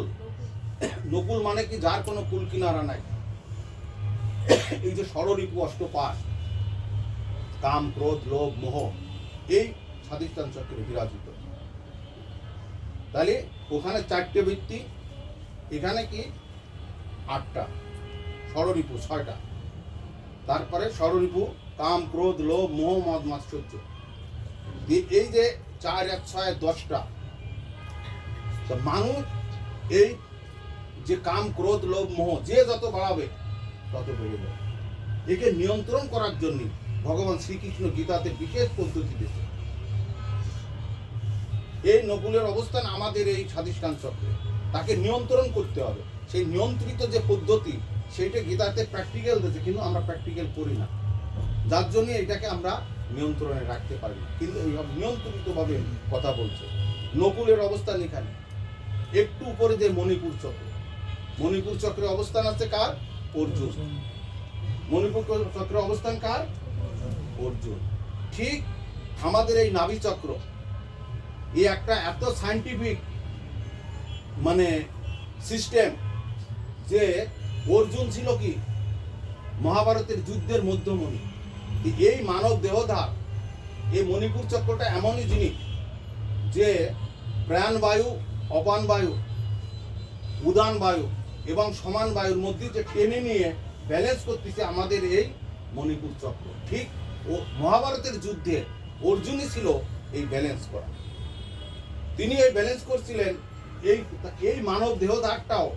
নকুল মানে কি, যার কোনো কুল কিনারা নাই। এই যে ষড়রিপু অষ্টপাশ, কাম, ক্রোধ, লোভ, মোহ, এই স্বাধিষ্ঠান চক্রে বিরাজিত। তাহলে ওখানে 4টে বৃত্তি, এখানে কি 8টা, ষড়রিপু 6টা। তারপরে ষড়রিপু কাম, ক্রোধ, লোভ, মোহ, মদ, মাৎসর্য। এই যে 4 1 6 10টা। তো মানুষ এই যে কাম, ক্রোধ, লোভ, মোহ যে যত বাড়াবে তত বেড়ে যাবে। একে নিয়ন্ত্রণ করার জন্য ভগবান শ্রীকৃষ্ণ গীতাতে বিশেষ পদ্ধতি দিয়েছে। এই নকুলের অবস্থান আমাদের এই স্বাধিষ্ঠান চক্রে, তাকে নিয়ন্ত্রণ করতে হবে। সেই নিয়ন্ত্রিত যে পদ্ধতি, সেইটা গীতাতে প্র্যাকটিক্যাল দিয়েছে, কিন্তু আমরা প্র্যাকটিক্যাল করি না, যার জন্য এটাকে আমরা নিয়ন্ত্রণে রাখতে পারি না। কিন্তু এইভাবে নিয়ন্ত্রিতভাবে কথা বলছে। নকুলের অবস্থান এখানে। একটু উপরে যে মণিপুর চক্র, মণিপুর চক্রে অবস্থান আছে কার? অর্জুন। মণিপুর চক্রে অবস্থান কার? অর্জুন। ঠিক আমাদের এই নাভি চক্র, এই একটা এত সায়েন্টিফিক মানে সিস্টেম যে অর্জুন ছিল কি মহাভারতের যুদ্ধের মধ্যমণি। এই মানব দেহধার, এই মণিপুর চক্রটা এমনই জিনিস যে প্রাণবায়ু, অপান বায়ু, উদান বায়ু এবং সমান বায়ুর মধ্যে যে টেনে নিয়ে ব্যালেন্স করতেছে আমাদের এই মণিপুর চক্র। ঠিক ও মহাভারতের যুদ্ধে অর্জুনই ছিল এই ব্যালেন্স করা। তিনি এই ব্যালেন্স করছিলেন। এই মানব দেহধারটাও,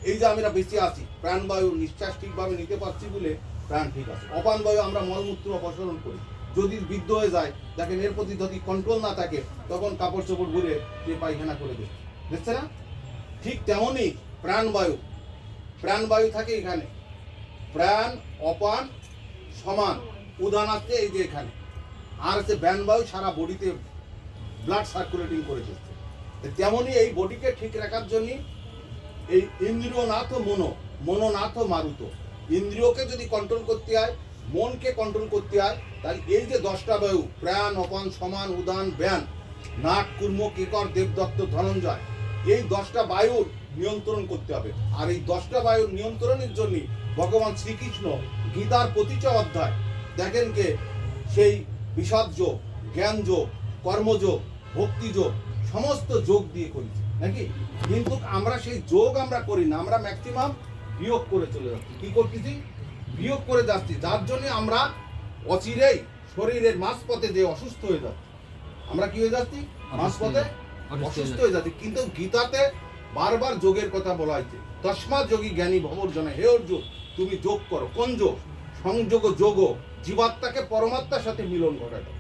এই যে আমরা বেঁচে আছি, প্রাণবায়ু নিঃশ্বাস ঠিকভাবে নিতে পারছি বলে প্রাণ ঠিক আছে। অপান বায়ু আমরা মলমূত্র অপসারণ করি। যদি বৃদ্ধ হয়ে যায়, দেখেন এর প্রতি যদি কন্ট্রোল না থাকে, তখন কাপড় চোপড় ঘুরে যে পায়খানা করে দিচ্ছে, দেখছে না? ঠিক তেমনই প্রাণবায়ু থাকে এখানে। প্রাণ অপান সমান, উদান আছে এই যে এখানে, আর আছে ব্যানবায়ু সারা বডিতে ব্লাড সার্কুলেটিং করে দিচ্ছে। তেমনই এই বডিকে ঠিক রাখার জন্য এই ইন্দ্রিয়নাথ মনোনাথ মারুত, ইন্দ্রিয়কে যদি কন্ট্রোল করতে হয়, মনকে কন্ট্রোল করতে হয়, তাহলে এই যে 10টা বায়ু, প্রাণ অপান সমান উদান ব্যান, নাক কুর্ম কেকর দেবদত্ত ধনঞ্জয়, এই 10টা বায়ুর নিয়ন্ত্রণ করতে হবে। আর এই 10টা বায়ুর নিয়ন্ত্রণের জন্য ভগবান শ্রীকৃষ্ণ গীতার প্রতিটা অধ্যায় দেখেন কে সেই বিষাদ যোগ, জ্ঞান যোগ, কর্মযোগ, ভক্তি যোগ, সমস্ত যোগ দিয়ে করেছি নাকি? কিন্তু আমরা সেই যোগ আমরা করি না, আমরা ম্যাক্সিমাম বিয়োগ করে চলে যাচ্ছি। কি করতেছি? বিয়োগ করে যাচ্ছি, যার জন্য আমরা অচিরেই শরীরের মাঝপথে যে অসুস্থ হয়ে যাচ্ছি। আমরা কি হয়ে যাচ্ছি? মাঝপথে অসুস্থ হয়ে যাচ্ছি। কিন্তু গীতাতে বারবার যোগের কথা বলা হয়েছে। তস্মাৎ যোগী জ্ঞানী ভবর্জনে, হে অর্জুন তুমি যোগ করো। কোন যোগ? সংযোগ যোগ, জীবাত্মাকে পরমাত্মার সাথে মিলন ঘটানো।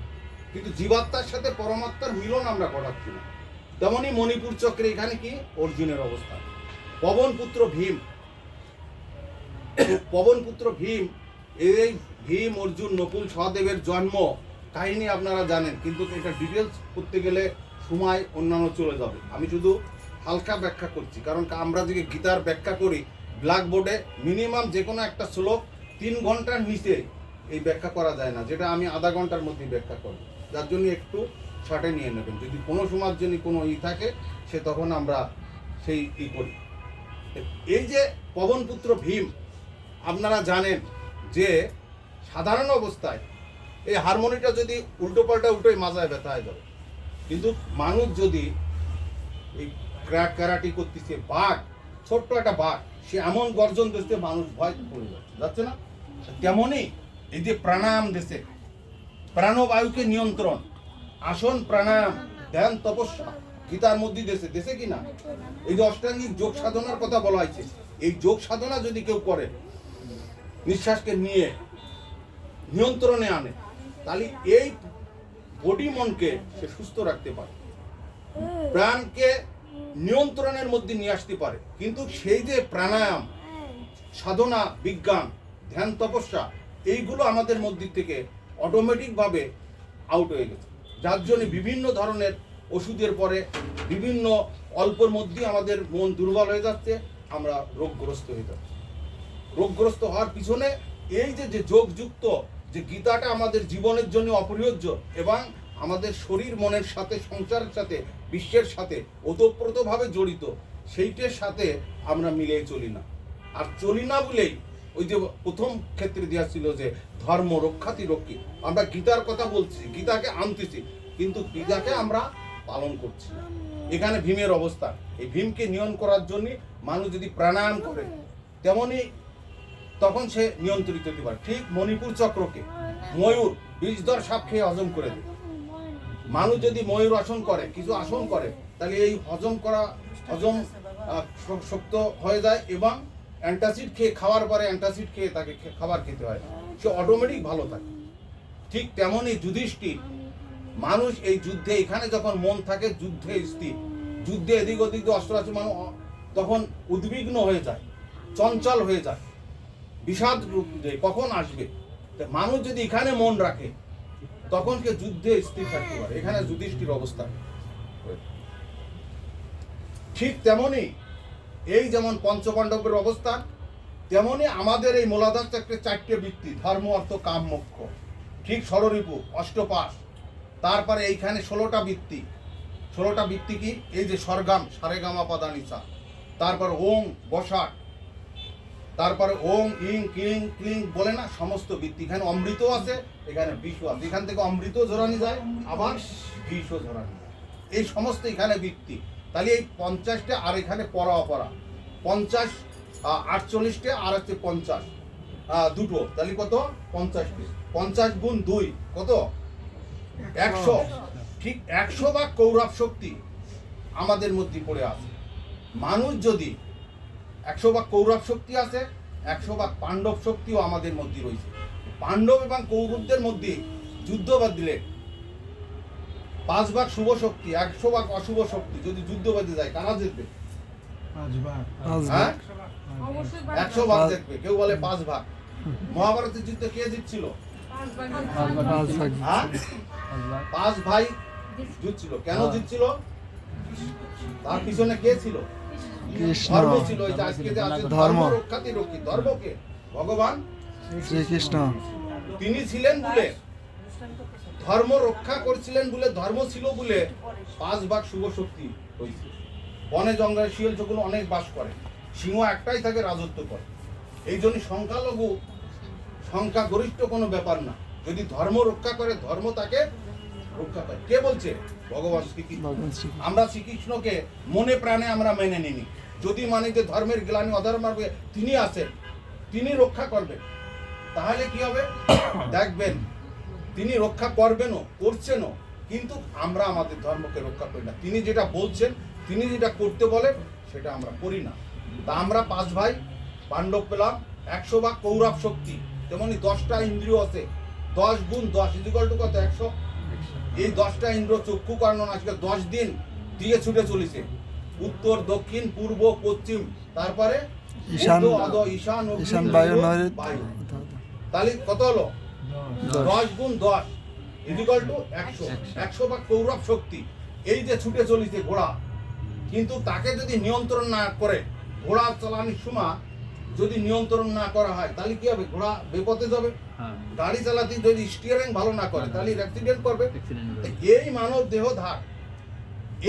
কিন্তু জীবাত্মার সাথে পরমাত্মার মিলন আমরা ঘটাচ্ছি না। তেমনই মণিপুর চক্রে এখানে কি অর্জুনের অবস্থা। পবনপুত্র ভীম, এই ভীম অর্জুন নকুল সহদেবের জন্ম কাহিনী আপনারা জানেন, কিন্তু এটা ডিটেলস করতে গেলে সময় অন্যান্য চলে যাবে। আমি শুধু হালকা ব্যাখ্যা করছি, কারণ আমরা যদি গীতার ব্যাখ্যা করি ব্ল্যাকবোর্ডে মিনিমাম যে কোনো একটা শ্লোক 3 ঘন্টার নিচে এই ব্যাখ্যা করা যায় না, যেটা আমি আধা ঘন্টার মধ্যে ব্যাখ্যা করব। যার জন্য একটু শর্টে নিয়ে নেবেন। যদি কোনো সময়ের জন্য কোনো থাকে সে তখন আমরা সেই করি। এই যে পবনপুত্র ভীম, আপনারা জানেন যে সাধারণ অবস্থায় এই হারমোনিটা যদি উল্টো পাল্টা উল্টোই মাজায় ব্যথা হয়ে যাবে। কিন্তু মানুষ যদি এই ক্যারাটি করতেছে, বাঘ, ছোট্ট একটা বাঘ, সে এমন গর্জন দিচ্ছে মানুষ ভয় পড়ে যাচ্ছে না? তেমনই এই যে প্রাণায়াম দিছে, প্রাণবায়ুকে নিয়ন্ত্রণ, আসন প্রাণায়াম, ধ্যান তপস্যা গীতার মধ্যে দেশে কি না? এই যে অষ্টাঙ্গিক যোগ সাধনার কথা বলা হয়েছে, এই যোগ সাধনা যদি কেউ করে, নিঃশ্বাসকে নিয়ে নিয়ন্ত্রণে আনে, তাহলে এই বডি মনকে সে সুস্থ রাখতে পারে, প্রাণকে নিয়ন্ত্রণের মধ্যে নিয়ে আসতে পারে। কিন্তু সেই যে প্রাণায়াম, সাধনা, বিজ্ঞান, ধ্যান তপস্যা, এইগুলো আমাদের মধ্যে থেকে অটোমেটিকভাবে আউট হয়ে গেছে। যার জন্য বিভিন্ন ধরনের ওষুধের পরে বিভিন্ন অল্পর মধ্যে আমাদের মন দুর্বল হয়ে যাচ্ছে, আমরা রোগগ্রস্ত হয়ে যাচ্ছি। রোগগ্রস্ত হওয়ার পিছনে এই যে যোগযুক্ত যে গীতাটা আমাদের জীবনের জন্য অপরিহার্য এবং আমাদের শরীর মনের সাথে, সংসারের সাথে, বিশ্বের সাথে ওতপ্রোতভাবে জড়িত, সেইটার সাথে আমরা মিলে চলি না। আর চলি না বলেই ওই যে প্রথম ক্ষেত্রে দেওয়া ছিল যে ধর্ম রক্ষাতি রক্ষী, আমরা গীতার কথা বলছি, গীতাকে আনতেছি, কিন্তু গীতাকে আমরা পালন করছি না। এখানে ভীমের অবস্থা। এই ভীমকে নিয়ন্ত্রণ করার জন্য মানুষ যদি প্রাণায়াম করে, তেমনই তখন সে নিয়ন্ত্রিত হতে পারে। ঠিক মণিপুর চক্রকে ময়ূর বিষধর সাপ খেয়ে হজম করে দেয়। মানুষ যদি ময়ূর আসন করে, কিছু আসন করে, তাহলে এই হজম শক্ত হয়ে যায় এবং অ্যান্টাসিড খেয়ে, খাওয়ার পরে অ্যান্টাসিড খেয়ে তাকে খাবার খেতে হয়, সে অটোমেটিক ভালো থাকে। ঠিক তেমনই যুধিষ্ঠির, মানুষ এই যুদ্ধে, এখানে যখন মন থাকে যুদ্ধে স্থির, যুদ্ধে এদিক ওদিক অস্ত্র আছে, মানুষ তখন উদ্বিগ্ন হয়ে যায়, চঞ্চল হয়ে যায়, বিষাদ রূপ দেয়, কখন আসবে। মানুষ যদি এখানে মন রাখে, তখন কে যুদ্ধে স্থির থাকতে পারে। এখানে যুধিষ্ঠির অবস্থা। ঠিক তেমনই এই যেমন পঞ্চপাণ্ডবের অবস্থান, তেমনই আমাদের এই মূলাধার চক্রের 4টে বৃত্তি, ধর্ম, অর্থ, কাম, মোক্ষ, ঠিক ষড়রিপু, অষ্টপাশ, তারপরে এইখানে 16টা বৃত্তি, 16টা বৃত্তি কি? এই যে স্বরগাম, সারেগামা পাদা নিসা, তারপর ওং বসাট, তারপরে ওং ইং ক্লিং ক্লিং বলে না, সমস্ত বৃত্তি। এখানে অমৃত আছে, এখানে বিষও আছে। এখান থেকে অমৃত ঝরানি যায়, আবার বিষও ঝরানি যায়। এই সমস্ত এখানে বৃত্তি। তাহলে এই 50টা, আর এখানে পরা অপরা 50, 48টে, আর হচ্ছে 50 দুটো, তাহলে কত? 50টে। 50 গুণ 2 কত? 100। ঠিক 100 ভাগ কৌরব শক্তি আমাদের মধ্যে পড়ে আছে। মানুষ যদি 100 ভাগ কৌরব শক্তি আছে, 100 ভাগ পাণ্ডব শক্তিও আমাদের মধ্যে রয়েছে। পাণ্ডব এবং কৌরবদের মধ্যে যুদ্ধ বাদ দিলে 5 ভাগ শুভ শক্তি, 100 ভাগ অশুভ শক্তি যদি যুদ্ধ বেঁধে যায়, কারা জিতবে? হ্যাঁ, অবশ্যই 100 ভাগ দেখবে, কেউ বলে 5 ভাগ। মহাভারতের যুদ্ধে কে জিতছিল? হ্যাঁ, 5 ভাই জিতছিল। কেন জিতছিল? তার পিছনে কে ছিল? কৃষ্ণ, ধর্ম ছিল। এই যে আজকে যে আছে ধর্ম রক্ষাতি রক্ষী, ধর্মকে ভগবান শ্রীকৃষ্ণ তিনি ছিলেন বলে, ধর্ম রক্ষা করছিলেন বলে, ধর্ম ছিল বলে 5 ভাগ শুভ শক্তি হয়েছে। বনে জঙ্গলে শিয়াল যখন অনেক বাস করে, সিংহ একটাই থাকে, রাজত্ব করে। এই জন্য সংখ্যালঘু সংখ্যা গরিষ্ঠ কোনো ব্যাপার না। যদি ধর্ম রক্ষা করে, ধর্ম তাকে রক্ষা করে। কে বলছে? ভগবান শ্রীকৃষ্ণ। ভগবান শ্রী আমরা শ্রীকৃষ্ণকে মনে প্রাণে আমরা মেনে নিনি। যদি মানে যে ধর্মের গ্লানি অধর্ম তিনি আছেন, তিনি রক্ষা করবেন, তাহলে কি হবে? দেখবেন তিনি রক্ষা করবেনও, করছেনও, কিন্তু আমরা আমাদের ধর্মকে রক্ষা করি না। তিনি যেটা বলছেন, তিনি যেটা করতে বলেন, সেটা আমরা করি না। তা আমরা 5 ভাই পাণ্ডব পেলাম, 100 ভাগ কৌরব শক্তি। তেমনি 10টা ইন্দ্রিয় আছে, 10 গুণ 10 ইকুয়াল টু কত? 100। এই 10টা ইন্দ্র চক্ষু কর্ণ নাসিকা 10 দিন দিয়ে ছুটে চলেছে, উত্তর দক্ষিণ পূর্ব পশ্চিম, তারপরে ঈশান, উত্তর, অধ, ঈশান, অগ্নি, ঈশান বায়ু নৈঋত্য, নৈঋত্য। বায়ু। তাহলে কত হলো? 10 গুণ 10 ইকুয়াল টু 100। 100 ভাগ কৌরব শক্তি। এই যে ছুটে চলেছে ঘোড়া, কিন্তু তাকে যদি নিয়ন্ত্রণ না করে, ঘোড়া চালানোর সময় যদি নিয়ন্ত্রণ না করা হয়, তাহলে কি হবে? ঘোড়া বেপথে যাবে। গাড়ি চালাতে যদি স্টিয়ারিং ভালো না করে, তাহলে অ্যাক্সিডেন্ট করবে। এই মানব দেহধার,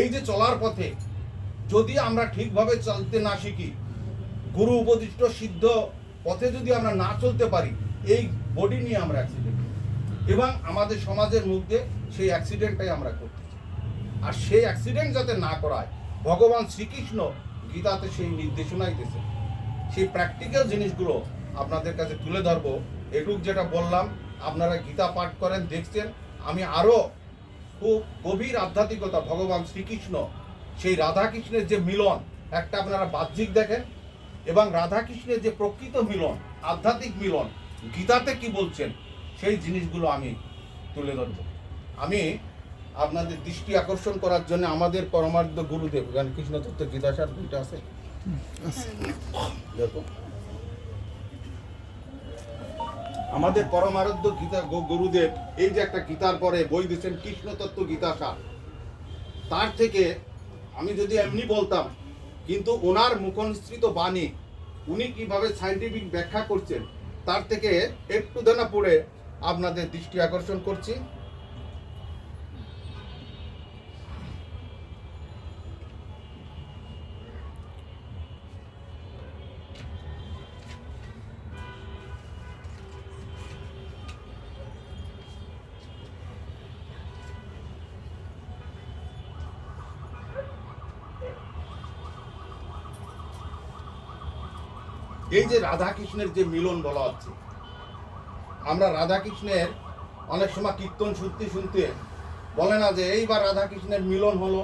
এই যে চলার পথে যদি আমরা ঠিকভাবে চলতে না শিখি, গুরু উপদিষ্ট সিদ্ধ পথে যদি আমরা না চলতে পারি, এই বডি নিয়ে আমরা অ্যাক্সিডেন্ট, এবং আমাদের সমাজের মধ্যে সেই অ্যাক্সিডেন্টটাই আমরা করতেছি। আর সেই অ্যাক্সিডেন্ট যাতে না করায়, ভগবান শ্রীকৃষ্ণ গীতাতে সেই নির্দেশনাই দিয়েছে। সেই প্র্যাকটিক্যাল জিনিসগুলো আপনাদের কাছে তুলে ধরবো। এটুক যেটা বললাম, আপনারা গীতা পাঠ করেন, দেখছেন। আমি আরও খুব গভীর আধ্যাত্মিকতা, ভগবান শ্রীকৃষ্ণ, সেই রাধাকৃষ্ণের যে মিলন, একটা আপনারা বাহ্যিক দেখেন, এবং রাধাকৃষ্ণের যে প্রকৃত মিলন, আধ্যাত্মিক মিলন, গীতাতে কি বলছেন, সেই জিনিসগুলো আমি তুলে ধরব। আমি আপনাদের দৃষ্টি আকর্ষণ করার জন্য আমাদের পরমার্থ গুরুদেব, এখানে কৃষ্ণ তত্ত্ব গীতাসার দুইটা আছে, দেখো। আমাদের পরমারাধ্য গীতা গুরুদেব এই যে একটা গীতার পরে বই দিচ্ছেন, কৃষ্ণ তত্ত্ব গীতাসার। তার থেকে আমি যদি এমনি বলতাম, কিন্তু ওনার মুখনিসৃত বাণী, উনি কিভাবে সায়েন্টিফিক ব্যাখ্যা করছেন, তার থেকে একটু দেনা পড়ে আপনাদের দৃষ্টি আকর্ষণ করছি। এই যে রাধা কৃষ্ণের যে মিলন বলা হচ্ছে, আমরা রাধা কৃষ্ণের অনেক সময় কীর্তন শুনতে শুনতে বলে না যে এইবার রাধা কৃষ্ণের মিলন হলো,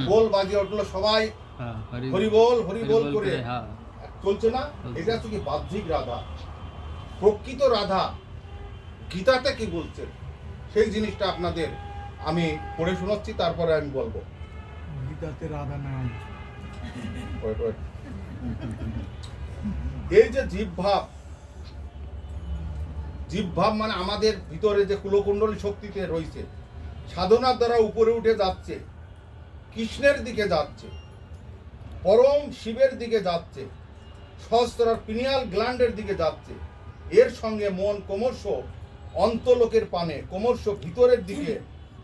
বল বাজিয়ে উঠলো, সবাই হরিবোল হরিবোল করে চলছে না? এটা হচ্ছে কি বাহ্যিক রাধা। প্রকৃত রাধা গীতাতে কি বলছে, সেই জিনিসটা আপনাদের আমি পড়ে শোনাচ্ছি, তারপরে আমি বলবো। গীতাতে রাধা নাই। এই যে জীবভাব, জীবভাব মানে আমাদের ভিতরে যে কুলকুণ্ডলী শক্তিতে রয়েছে, সাধনার দ্বারা উপরে উঠে যাচ্ছে, কৃষ্ণের দিকে যাচ্ছে, পরম শিবের দিকে যাচ্ছে, সহস্রার পিনিয়াল গ্ল্যান্ডের দিকে যাচ্ছে। এর সঙ্গে মন ক্রমশ অন্তলোকের পানে ক্রমশ ভিতরের দিকে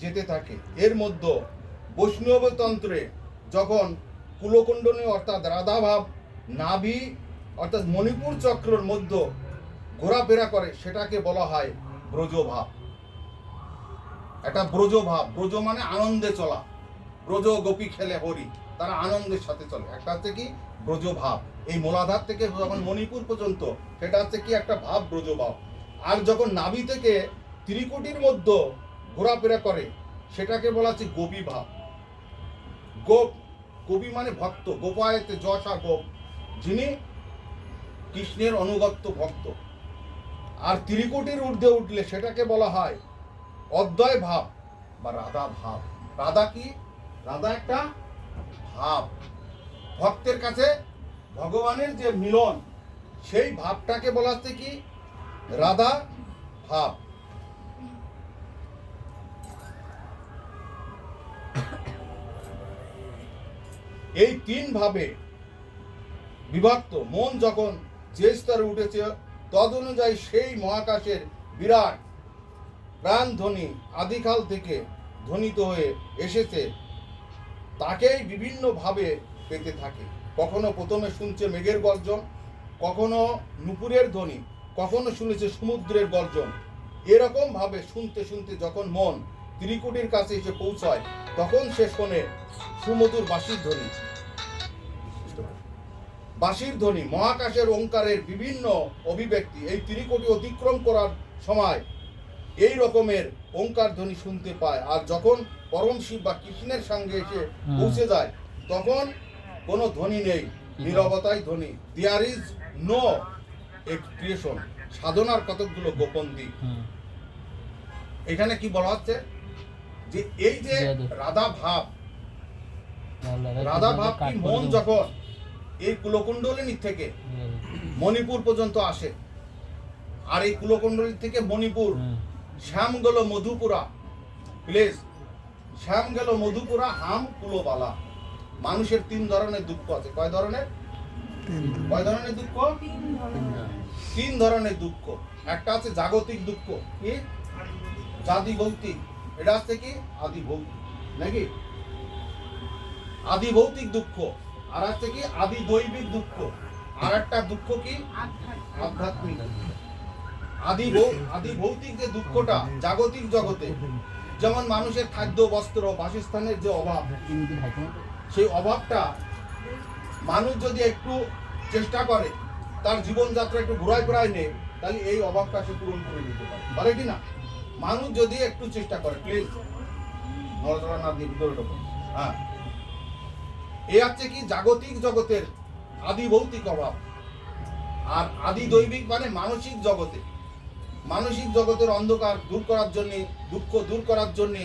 যেতে থাকে। এর মধ্যে বৈষ্ণবতন্ত্রে যখন কুলকুণ্ডলী অর্থাৎ রাধাভাব নাভি অর্থাৎ মণিপুর চক্রের মধ্যে ঘোরাফেরা করে সেটাকে বলা হয় ব্রজভাব। একটা ব্রজভাব, ব্রজ মানে আনন্দে চলা, ব্রজ গোপী খেলে হরি, তারা আনন্দের সাথে চলে। একটা হচ্ছে কি ব্রজভাব, এই মূলাধার থেকে যখন মণিপুর পর্যন্ত সেটা হচ্ছে কি একটা ভাব, ব্রজভাব। আর যখন নাভি থেকে ত্রিকুটির মধ্যে ঘোরাফেরা করে সেটাকে বলা হচ্ছে গোপী ভাব। গোপ, গোপী মানে ভক্ত, গোপায়তে যশা গোপ, যিনি কৃষ্ণের অনুগত্য ভক্ত। আর ত্রিকুটির ঊর্ধ্বে উঠলে সেটাকে বলা হয় অদ্বয় ভাব বা রাধা ভাব। রাধা কি? রাধা একটা ভাব, ভক্তের কাছে ভগবানের যে মিলন, সেই ভাবটাকে বলা হচ্ছে কি রাধা ভাব। এই তিন ভাবে বিভক্ত মন যখন যে স্তরে উঠেছে তদ অনুযায়ী সেই মহাকাশের বিরাট প্রাণধ্বনি আদিকাল থেকে ধ্বনিত হয়ে এসেছে, তাকেই বিভিন্নভাবে পেতে থাকে। কখনো প্রথমে শুনছে মেঘের গর্জন, কখনো নুপুরের ধ্বনি, কখনো শুনেছে সমুদ্রের গর্জন। এরকম ভাবে শুনতে শুনতে যখন মন ত্রিকুটির কাছে এসে পৌঁছায় তখন সে শোনে সুমধুর বাঁশির ধ্বনি। বাঁশির ধ্বনি মহাকাশের ওঙ্কারের বিভিন্ন অভিব্যক্তি। এই ত্রিকুটি অতিক্রম করার সময় এই রকমের ওঙ্কার ধ্বনি শুনতে পায়। আর যখন পরম শিব বা কৃষ্ণের সঙ্গে এসে পৌঁছে যায় তখন কোনো ধ্বনি নেই, নীরবতাই ধ্বনি। There is no expression. সাধনার কতকগুলো গোপন দিক এখানে কি বলা হচ্ছে যে এই যে রাধা ভাব, রাধা ভাব কি মন যখন এই কুলকুণ্ডলিনী থেকে মণিপুর পর্যন্ত আসে, আর এই কুলকুণ্ডলী থেকে মণিপুর শ্যাম গেল মধুপুরা, প্লিজ, শ্যাম গেল মধুপুরা হাম কুলোবালা। মানুষের তিন ধরনের দুঃখ আছে। কয় ধরনের? কয় ধরনের দুঃখ? তিন ধরনের দুঃখ। একটা আছে জাগতিক দুঃখ, কি জাতি ভৌতিক, এটা হচ্ছে কি আদি ভৌতিক, নাকি আদি ভৌতিক দুঃখ। আর আছে কি আদি দৈবিক দুঃখ। আর একটা দুঃখ কি আধ্যাত্মিক। আদি ভৌতিক যে দুঃখটা জাগতিক জগতে, যেমন মানুষের খাদ্য বস্ত্র বাসস্থানের যে অভাব, সেই অভাবটা মানুষ যদি একটু চেষ্টা করে, তার জীবনযাত্রা একটু ঘুরায় ফেরায় নেয়, তাহলে এই অভাবটা সে পূরণ করে দিতে পারে, পারে কি না? মানুষ যদি একটু চেষ্টা করে, প্লিজ নড়াচড়া না দিয়ে ভিতরে ঢোকো। হ্যাঁ, এ হচ্ছে কি জাগতিক জগতের আদি ভৌতিক অভাব। আর আদি দৈবিক মানে মানসিক জগতে, মানসিক জগতের অন্ধকার দূর করার জন্য, দুঃখ দূর করার জন্য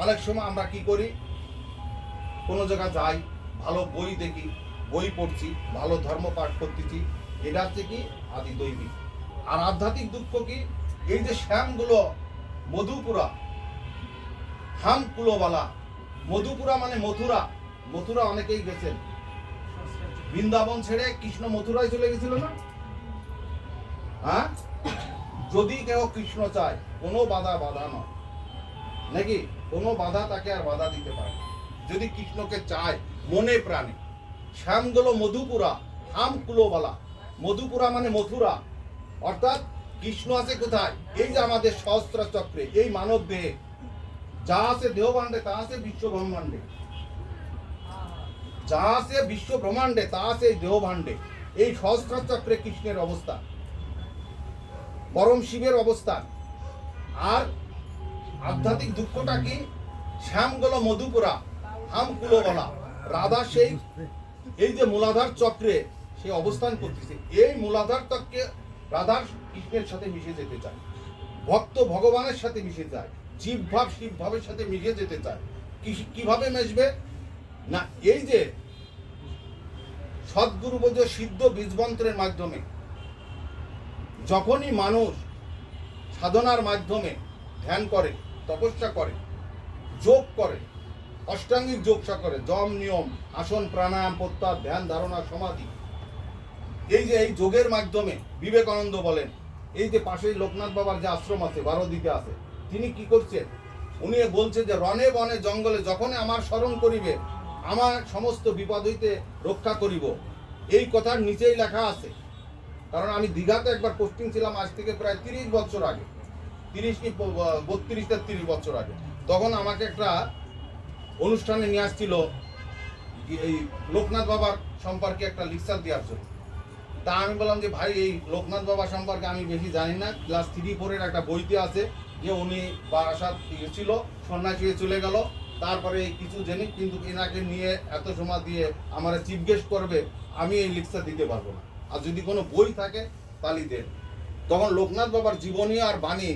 অনেক সময় আমরা কি করি, কোনো জায়গায় যাই, ভালো বই দেখি, বই পড়ছি, ভালো ধর্ম পাঠ করতেছি, এটা হচ্ছে কি আদি দৈবিক। আর আধ্যাত্মিক দুঃখ কি এই যে শ্যামগুলো মধুপুরা, হাম কুলোবালা। মধুপুরা মানে মথুরা, মথুরা অনেকেই গেছেন, বৃন্দাবন ছেড়ে কৃষ্ণ মথুরায় চলে গেছিল না? হ্যাঁ, যদি কেউ কৃষ্ণ চায় কোনো বাধা নয়, নাকি কোনো বাধা তাকে আর বাধা দিতে পারে না। যদি কৃষ্ণকে চায় মনে প্রাণে। শ্যাম গেল মধুপুরা হাম কুলোবালা। মধুপুরা মানে মথুরা, অর্থাৎ কৃষ্ণ আছে কোথায়? এই যে আমাদের সহস্র চক্রে, এই মানব দেহে যা আছে দেহভাণ্ডে, তা আছে বিশ্ব ব্রহ্মাণ্ডে, যা আছে বিশ্ব ব্রহ্মাণ্ডে তা আছে এই দেহভাণ্ডে। এই সহস্র চক্রে কৃষ্ণের অবস্থান, পরম শিবের অবস্থান। আর আধ্যাত্মিক দুঃখটা কি? শ্যাম গেল মধুপুরা হাম কুলোবালা। রাধা সেই এই যে মূলাধার চক্রে সে অবস্থান করতেছে, এই মূলাধার চক্রে রাধা কৃষ্ণের সাথে মিশে যেতে চায়, ভক্ত ভগবানের সাথে মিশে যায়, জীব ভাব শিব ভাবের সাথে মিশে যেতে চায়। কিভাবে মিশবে না? এই যে সদ্গুরু বোঝ সিদ্ধ বীজমন্ত্রের মাধ্যমে যখনই মানুষ সাধনার মাধ্যমে ধ্যান করে, তপস্যা করে, যোগ করে, অষ্টাঙ্গিক যোগ করে, যম নিয়ম আসন প্রাণায়াম প্রত্যাহার ধ্যান ধারণা সমাধি, এই যে এই যোগের মাধ্যমে বিবেকানন্দ বলেন, এই যে পাশেই লোকনাথ বাবার যে আশ্রম আছে বারোদিকে আছে, তিনি কি করছেন? উনি বলছে যে রণে বনে জঙ্গলে যখন আমার স্মরণ করিবে আমার সমস্ত বিপদ হইতে রক্ষা করিব। এই কথার নিচেই লেখা আছে। কারণ আমি দীঘাতে একবার পোস্টিং ছিলাম আজ থেকে প্রায় 30 বছর আগে, 30 কি 32-33 বছর আগে। তখন আমাকে একটা অনুষ্ঠানে নিয়ে আসছিল এই লোকনাথ বাবার সম্পর্কে একটা লেকচার দেওয়ার জন্য। তা আমি বললাম যে ভাই এই লোকনাথ বাবা সম্পর্কে আমি বেশি জানি না, ক্লাস 3-4-এর একটা বইতে আছে যে উনি বারাসাত ছিল, সন্ন্যাসী হয়ে চলে গেল, তারপরে কিছু জানি, কিন্তু এনাকে নিয়ে এত সময় দিয়ে আমার চিফ গেস্ট করবে, আমি এই লেকচার দিতে পারবো না। আর যদি কোনো বই থাকে তাহলে দেন। তখন লোকনাথ বাবার জীবনী আর বাণী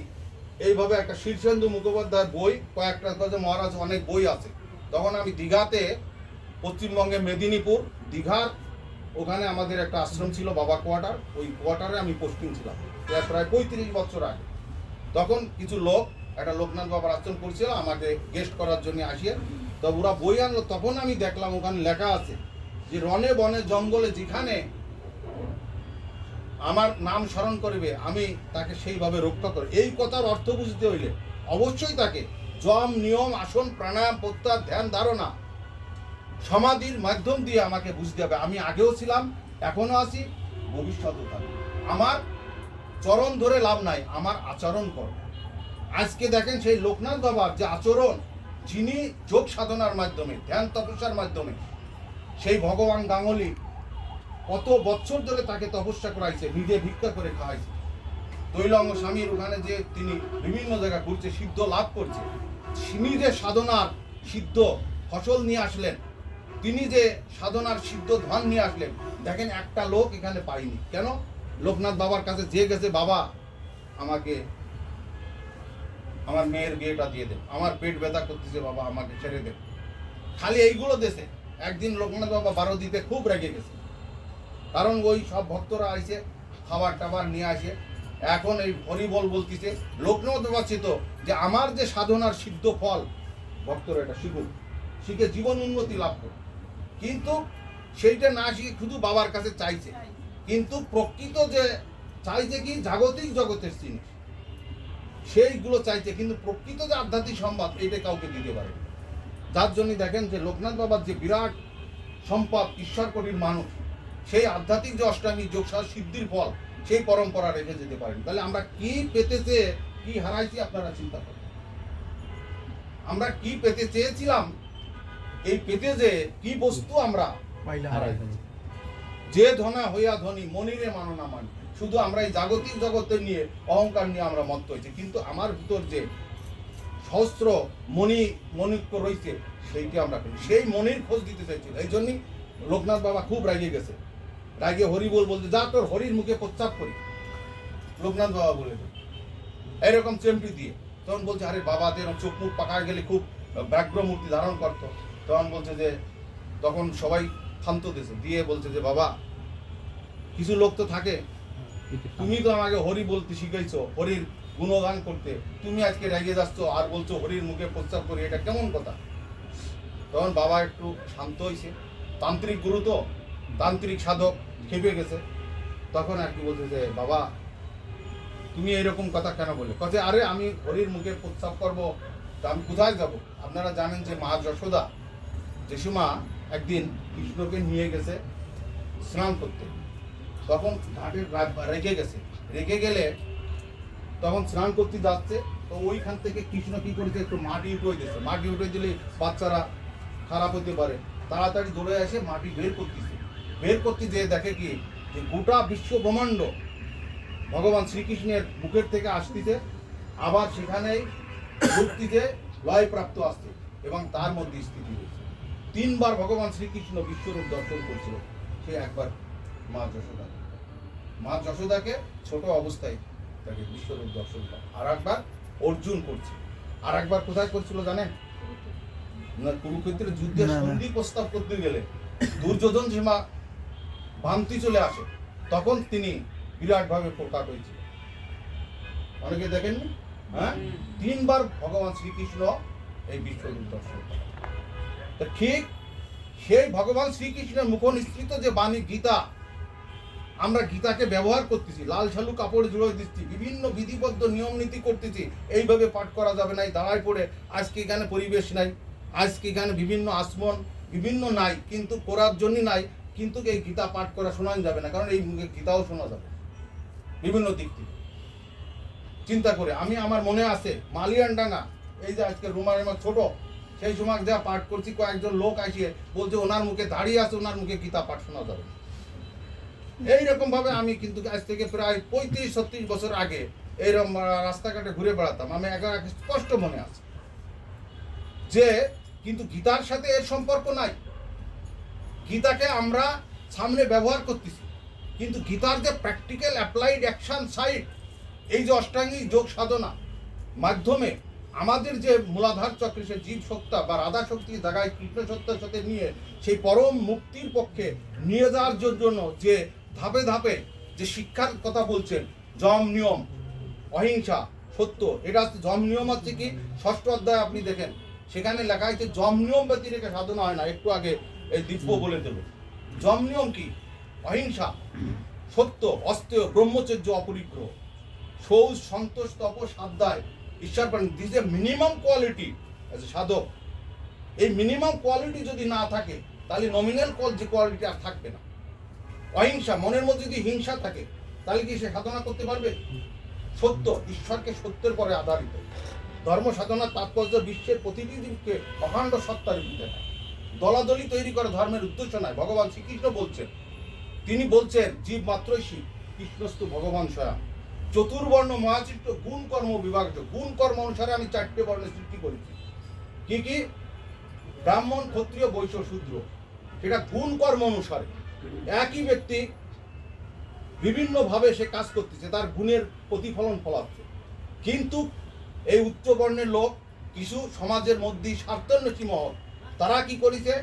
এইভাবে একটা শীর্ষেন্দু মুখোপাধ্যায়ের বই, কয়েকটা কাছে মহারাজ অনেক বই আছে। তখন আমি দীঘাতে, পশ্চিমবঙ্গে মেদিনীপুর দীঘার ওখানে আমাদের একটা আশ্রম ছিল বাবা কোয়ার্টার, ওই কোয়ার্টারে আমি পোস্টিং ছিলাম প্রায় 35 বছর আগে। তখন কিছু লোক একটা লোকনাথ বাবার আশ্রম করছিল, আমাকে গেস্ট করার জন্য আসিয়ে, তো ওরা বই আনলো। তখন আমি দেখলাম ওখানে লেখা আছে যে রণে বনে জঙ্গলে যেখানে আমার নাম স্মরণ করবে আমি তাকে সেইভাবে রক্ষা করি। এই কথার অর্থ বুঝতে হইলে অবশ্যই তাকে যম নিয়ম আসন প্রাণায়াম প্রত্যাহার ধ্যান ধারণা সমাধির মাধ্যম দিয়ে আমাকে বুঝতে হবে। আমি আগেও ছিলাম, এখনো আছি, ভবিষ্যতেও থাকবো। আমার চরণ ধরে লাভ নাই, আমার আচরণ কর। আজকে দেখেন সেই লোকনাথ বাবার যে আচরণ, যিনি যোগ সাধনার মাধ্যমে ধ্যান তপস্যার মাধ্যমে সেই ভগবান গাঙ্গুলি কত বছর ধরে তাকে তপস্যা করাইছে, নিজে ভিক্ষা করে খাওয়াইছে। তৈলঙ্গ স্বামীর ওখানে যে তিনি বিভিন্ন জায়গা ঘুরছে, সিদ্ধ লাভ করছে, তিনি যে সাধনার সিদ্ধ ফসল নিয়ে আসলেন, তিনি যে সাধনার সিদ্ধ ধান নিয়ে আসলেন, দেখেন একটা লোক এখানে পাইনি। কেন? লোকনাথ বাবার কাছে যে গেছে, বাবা আমাকে আমার মেয়ের বিয়েটা দিয়ে দেন, আমার পেট ব্যথা করতেছে, বাবা আমাকে ছেড়ে দেন, খালি এইগুলো দেশে। একদিন লোকনাথ বাবা 12 দিতে খুব রেগে গেছে, কারণ ওই সব ভক্তরা আইছে খাবার টাবার নিয়ে আসে। এখন এই হরিবল বলতেছে, লোকনাথ বাবা চিত যে আমার যে সাধনার সিদ্ধ ফল ভক্তরা এটা শিখুক, শিখে জীবন উন্নতি লাভ করুক। কিন্তু সেইটা না শিখে শুধু বাবার কাছে চাইছে, কিন্তু প্রকৃত যে চাইছে কি জাগতিক জগতের জিনিস সেইগুলো চাইছে, কিন্তু প্রকৃত যে আধ্যাত্মিক সম্পদ এইটা কাউকে দিতে পারে। যার জন্য দেখেন যে লোকনাথ বাবার যে বিরাট সম্পদ, ঈশ্বর কোটির মানুষ, সেই আধ্যাত্মিক যে অষ্টাঙ্গী যোগ সিদ্ধির ফল, সেই পরম্পরা রেখে যেতে পারেন। তাহলে আমরা কি পেতেছে, কি হারাইছি, আপনারা চিন্তা করেন। আমরা কি পেতে চেয়েছিলাম, এই পেতে যে কি বস্তু আমরা পাইলা হারাই ফেলেছি। যে ধনা হইয়া ধনী মনিরে মানো না মানি, শুধু আমরা এই জাগতিক জগতে নিয়ে অহংকার নিয়ে আমরা মত্ত হয়েছি, কিন্তু আমার ভিতর যে সহস্র মণিক্য রয়েছে সেইটি আমরা করি, সেই মনির খোঁজ দিতে চাইছিল। এই জন্যই লোকনাথ বাবা খুব রাগে গেছে, রাগে হরিবল বলতে, যা তোর হরির মুখে প্রস্তাব করি, লোকনাথ বাবা বলে এরকম চেমটি দিয়ে। তখন বলছে, আরে বাবা এরকম চোখ মুখ পাকা গেলে খুব ব্যাঘ্র মূর্তি ধারণ করতো। তখন বলছে যে, তখন সবাই ক্ষান্ত দিয়েছে, দিয়ে বলছে যে বাবা কিছু লোক তো থাকে, তুমি তো আমাকে হরি বলতে শিখাইছো, হরির গুণগান করতে, তুমি আজকে রেগে যাচ্ছ আর বলছো হরির মুখে প্রস্তাব করি, এটা কেমন কথা? তখন বাবা একটু শান্ত হয়েছে, তান্ত্রিক গুরু তো, তান্ত্রিক সাধক, খেপে গেছে। তখন আর কি বলছে যে বাবা তুমি এরকম কথা কেন বলে? কথা, আরে আমি হরির মুখে প্রস্তাব করবো, তা আমি কোথায় যাব? আপনারা জানেন যে মা যশোদা যেসমা একদিন কৃষ্ণকে নিয়ে গেছে স্নান করতে, তখন ঘাটে রেগে গেছে, রেগে গেলে তখন স্নান করতে যাচ্ছে, তো ওইখান থেকে কৃষ্ণ কি করেছে, একটু মাটি উঠে দিয়েছে। মাটি উঠে দিলে বাচ্চারা খারাপ হতে পারে, তাড়াতাড়ি দৌড়ে এসে মাটি বের করতেছে। বের করতে যেয়ে দেখে কি যে গোটা বিশ্ব ব্রহ্মাণ্ড ভগবান শ্রীকৃষ্ণের বুকের থেকে আসতেছে, আবার সেখানেই মূর্তিতে লয় প্রাপ্ত আসছে এবং তার মধ্যে স্থিতি হয়েছে। 3 বার ভগবান শ্রীকৃষ্ণ বিশ্বরূপ দর্শন করছিল। সে একবার মা যশোদাকে ছোট অবস্থায় তাকে বিশ্বরূপ দর্শন করে, আর একবার অর্জুন করছে, আর একবার কোথায় করছিল জানেন? না, কুরুক্ষেত্রের যুদ্ধে সন্ধি প্রস্তাব করতে গেলে দুর্যোধন সীমা ভ্রান্তি চলে আসে, তখন তিনি বিরাট ভাবে প্রকাশ হয়েছিল। অনেকে দেখেননি? হ্যাঁ, 3 বার ভগবান শ্রীকৃষ্ণ এই বিশ্বরূপ দর্শন করে। ঠিক সেই ভগবান শ্রীকৃষ্ণের মুখ নিঃসৃত যে বাণী গীতা, আমরা গীতাকে ব্যবহার করতেছি, লাল শালু কাপড় জুড়ে দিচ্ছি, বিভিন্ন বিধিবদ্ধ নিয়ম নীতি করতেছি, এইভাবে পাঠ করা যাবে না, দাঁড়ায় পড়ে আজকে এখানে পরিবেশ নাই, আজকে এখানে বিভিন্ন আসমন বিভিন্ন নাই, কিন্তু করার জন্য নাই, কিন্তু এই গীতা পাঠ করা শোনানো যাবে না, কারণ এই গীতাও শোনা যাবে বিভিন্ন দিক থেকে চিন্তা করে। আমি আমার মনে আছে মালিয়ানডাঙ্গা, এই যে আজকে রুমার ছোট, সেই সময় যা পাঠ করছি, কয়েকজন লোক আসিয়ে বলছে ওনার মুখে দাঁড়িয়ে আছে, ওনার মুখে গীতা পাঠ শোনা যাবে। এইরকম ভাবে আমি কিন্তু আজ থেকে প্রায় 35-36 বছর আগে এইরকম রাস্তাঘাটে ঘুরে বেড়াতাম। আমি একেবারে স্পষ্ট মনে আছে যে কিন্তু গীতার সাথে এর সম্পর্ক নাই। গীতাকে আমরা সামনে ব্যবহার করতেছি, কিন্তু গীতার যে প্র্যাকটিক্যাল অ্যাপ্লাইড অ্যাকশন সাইড, এই যে অষ্টাঙ্গিক যোগ সাধনা মাধ্যমে আমাদের যে মূলাধার চক্রে সে জীব সত্তা বা রাধা শক্তির জায়গায় কৃষ্ণ সত্তার সাথে নিয়ে সেই পরম মুক্তির পক্ষে নিয়ে যাওয়ার জন্য যে ধাপে ধাপে যে শিক্ষার কথা বলছেন, যম নিয়ম, অহিংসা, সত্য, এটা হচ্ছে যম নিয়ম। হচ্ছে কি 6ষ্ঠ অধ্যায় আপনি দেখেন, সেখানে লেখা আছে যম নিয়ম ব্যতি রেখে সাধনা হয় না। একটু আগে এই দিব্য বলে দেব যম নিয়ম কি, অহিংসা, সত্য, অস্তেয়, ব্রহ্মচর্য, অপরিগ্রহ, শৌচ, সন্তোষ, তপ, সাধ্যায়, ঈশ্বর প্রাণ, this A minimum quality as a সাধক। এই মিনিমাম কোয়ালিটি যদি না থাকে তাহলে নমিনাল যে কোয়ালিটি আর থাকবে না। অহিংসা, মনের মধ্যে যদি হিংসা থাকে তাহলে কি সে সাধনা করতে পারবে? সত্য, ঈশ্বরকে সত্যের পরে আধারিত। ধর্ম সাধনার তাৎপর্য বিশ্বের প্রতিটি জীবকে অখণ্ড সত্তার রূপে দেয়। দলাদলি তৈরি করে ধর্মের উদ্দেশ্য নয়। ভগবান শ্রীকৃষ্ণ বলছেন, তিনি বলছেন জীব মাত্রই শিব, কৃষ্ণস্তু ভগবান স্বয়ং। চতুর্বর্ণ মহাচিত্র গুণ কর্ম বিভাগ, গুণ কর্ম অনুসারে আমি 4টে বর্ণের সৃষ্টি করেছি। কি কি? ব্রাহ্মণ, ক্ষত্রিয়, বৈশ্য, শূদ্র। সেটা গুণ কর্ম অনুসারে। একই ব্যক্তি বিভিন্নভাবে সে কাজ করতেছে, তার গুণের প্রতিফলন ফলাচ্ছে। কিন্তু এই উচ্চ বর্ণের লোক কিছু সমাজের মধ্যে স্বার্থান্বেষী মহল, তারা কি করেছে?